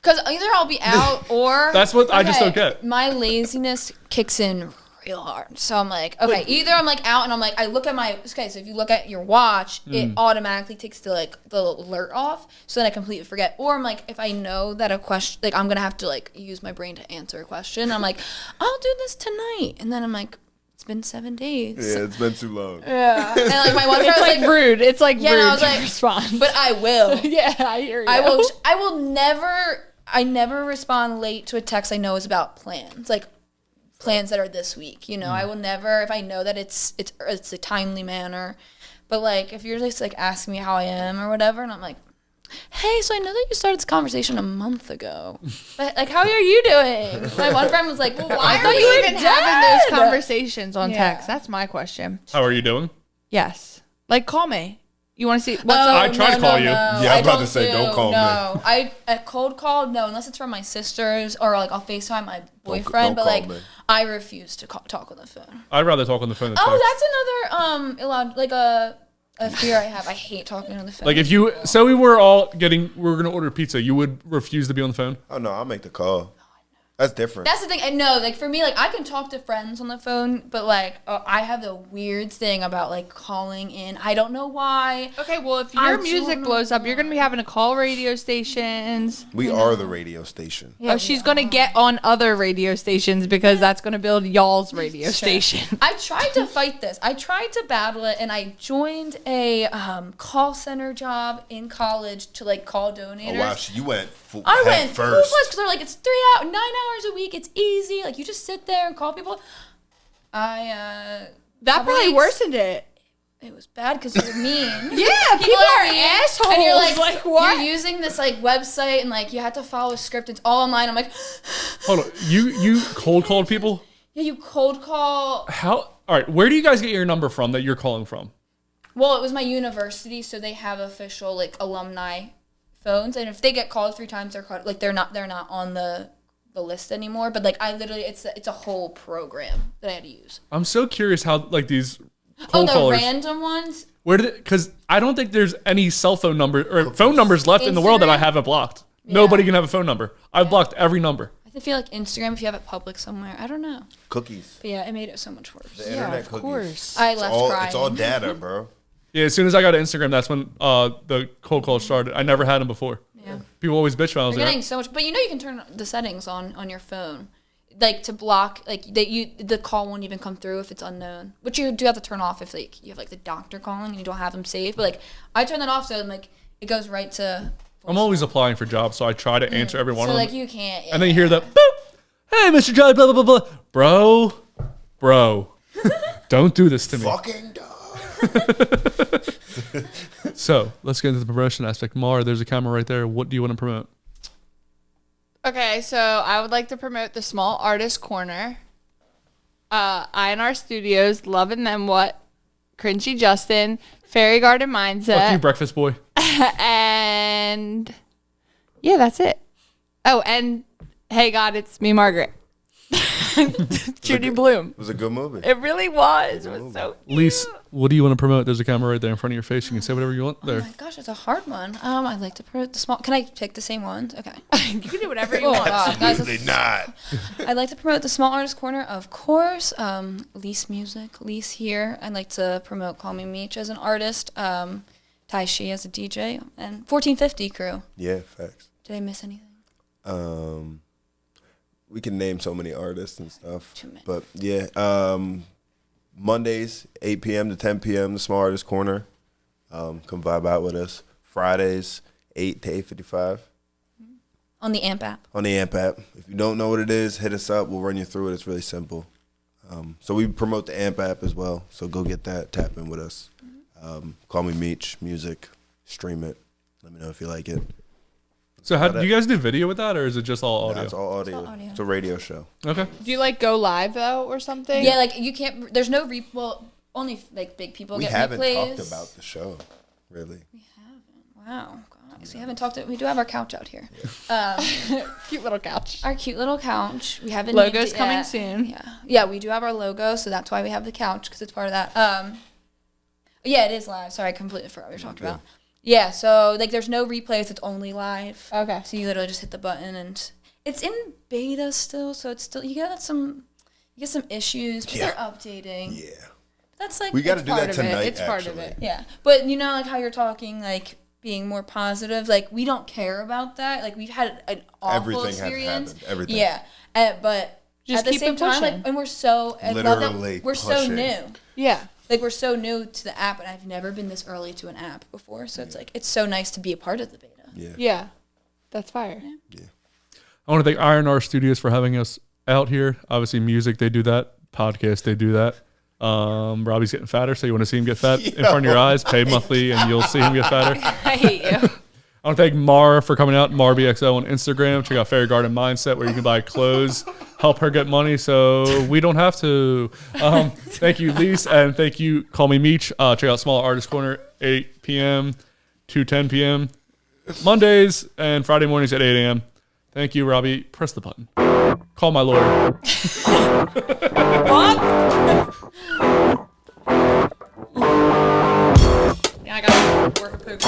Because either I'll be out or That's what I just don't get. My laziness kicks in real hard. So I'm like, okay, either I'm like out and I'm like, I look at my okay. So if you look at your watch, it automatically takes the alert off. So then I completely forget. Or I'm like, if I know that a question, like I'm gonna have to like use my brain to answer a question. I'm like, I'll do this tonight, and then I'm like, it's been 7 days. Yeah, it's been too long. Yeah. And like my one friend It's was like like, rude. It's like yeah, rude and I was to like, respond. but I will. yeah, I hear you. I will never. I never respond late to a text I know is about plans, like plans that are this week. You know, I will never if I know that it's a timely manner. But like if you're just like asking me how I am or whatever, and I'm like, hey, so I know that you started this conversation a month ago, but like how are you doing? My one friend was like, well, why I are thought you you even dead? having those conversations on Yeah. text. That's my question. How are you doing? Yes. Like, call me. You want to see? What's I tried to call you. Yeah, I was about to say, don't call me. No, a cold call. No, unless it's from my sisters or like I'll FaceTime my boyfriend. don't but like call me. I refuse to talk on the phone. I'd rather talk on the phone than text. Oh, that's another a fear I have. I hate talking on the phone. Like if you, so we were gonna order pizza, you would refuse to be on the phone? Oh no, I'll make the call. That's different. That's the thing. I know, like for me, like I can talk to friends on the phone, but like I have the weird thing about like calling in. I don't know why. Okay, well, if I your don't music know blows up, you're gonna be having to call radio stations. We are the radio station. Oh, she's gonna get on other radio stations because that's gonna build y'all's radio station. I tried to fight this. I tried to battle it, and I joined a call center job in college to like call donators. Oh wow, you went I went first. because they're like it's 9 hours a week. It's easy. Like you just sit there and call people. That probably worsened it. It was bad because they're mean. Yeah, people are mean. assholes. And you're like what? You're using this like website and like you have to follow a script. It's all online. I'm like, Hold on, you cold called people? yeah, you cold call. How? All right, where do you guys get your number from that you're calling from? Well, it was my university, so they have official like alumni phones, and if they get called 3 times, they're called like they're not on the list anymore. But like I literally, it's a whole program that I had to use. I'm so curious how like these Oh, cold the callers. random ones. Where did? Because I don't think there's any cell phone number or phone numbers left in the world that I Instagram? haven't blocked. Nobody can have a phone number. I've blocked every number. I feel like Instagram, if you have it public somewhere, I don't know. Cookies. But yeah, it made it so much worse. The internet cookies. I left crying. It's all data, bro. Yeah, as soon as I got to Instagram, that's when the cold call started. I never had them before. Yeah. People always bitch when I was You're there. getting so much, but you know you can turn the settings on your phone, like to block like the call won't even come through if it's unknown, which you do have to turn off if like you have like the doctor calling and you don't have them saved. But like I turn that off so like it goes right to. I'm always applying for jobs, so I try to answer every one So of them. like you can't. And then you hear that, boop, hey, Mr. Jolly, blah, blah, blah, blah. Bro, don't do this to me. Fucking dog. So let's get into the promotion aspect. Maura, there's a camera right there. What do you want to promote? Okay, so I would like to promote the Small Artist Corner. INR Studios, Loving Them What, Cringy Justin, Fairy Garden Fuck you, Mindset, breakfast boy. and yeah, that's it. Oh, and Hey God, It's Me, Margaret. Judy Bloom. It was a good movie. It really was. It was so cute. Lise, what do you want to promote? There's a camera right there in front of your face. You can say whatever you want Oh there. my gosh, it's a hard one. I'd like to promote the small. Can I pick the same ones? Okay. You can do whatever you Oh, want. God, guys, Absolutely not. I'd like to promote the Small Artist Corner, of course. Lise Music, Lise here. I'd like to promote Call Me Meech as an artist, Tai Shi as a DJ, and 1450 crew. Yeah, facts. Did I miss anything? We can name so many artists and stuff. Too many. But yeah, Mondays, 8 p.m. to 10 p.m., the Small Artist Corner. Come vibe out with us. Fridays, 8 to 8:55. On the AMP app. On the AMP app. If you don't know what it is, hit us up. We'll run you through it. It's really simple. So we promote the AMP app as well. So go get that. Tap in with us. Call Me Meech Music. Stream it. Let me know if you like it. So how do you guys do video with that, or is it just all audio? That's all audio. all audio. It's a radio show. Okay. Do you like go live though or something? Yeah, like you can't. There's no well, only like big people We get haven't replays. talked about the show, really. Wow, guys, we haven't talked. We do have our couch out here. Cute little couch. Our cute little couch. We haven't Logo's named it coming yet. soon. Yeah, we do have our logo, so that's why we have the couch because it's part of that. Yeah, it is live. Sorry, I completely forgot what we were talking about. Yeah, so like there's no replays. It's only live. Okay. So you literally just hit the button, and it's in beta still. So it's still you get some issues, but they're updating. Yeah. That's like We got to It's do part that of it. tonight, It's part of actually. it. Yeah, but you know, like how you're talking, like being more positive. Like we don't care about that. Like we've had an awful Everything has experience. happened. Everything. Yeah, but Just at the keep same it time, pushing. like, and we're so I love Literally that we're so pushing. new. Yeah. Like we're so new to the app, and I've never been this early to an app before. So it's like it's so nice to be a part of the beta. Yeah. Yeah. That's fire. I want to thank INR Studios for having us out here. Obviously, music, they do that. Podcast, they do that. Robbie's getting fatter, so you want to see him get fat in front of your eyes, pay monthly, and you'll see him get fatter. I hate you. I want to thank Maura for coming out, MarBXO on Instagram. Check out Fairy Garden Mindset, where you can buy clothes, help her get money so we don't have to. Thank you, Lise, and thank you, Call Me Meech. Check out Small Artist Corner, 8 p.m. to 10 p.m. Mondays and Friday mornings at 8 a.m. Thank you, Robbie. Press the button. Call my lawyer. Yeah, I gotta work a poop.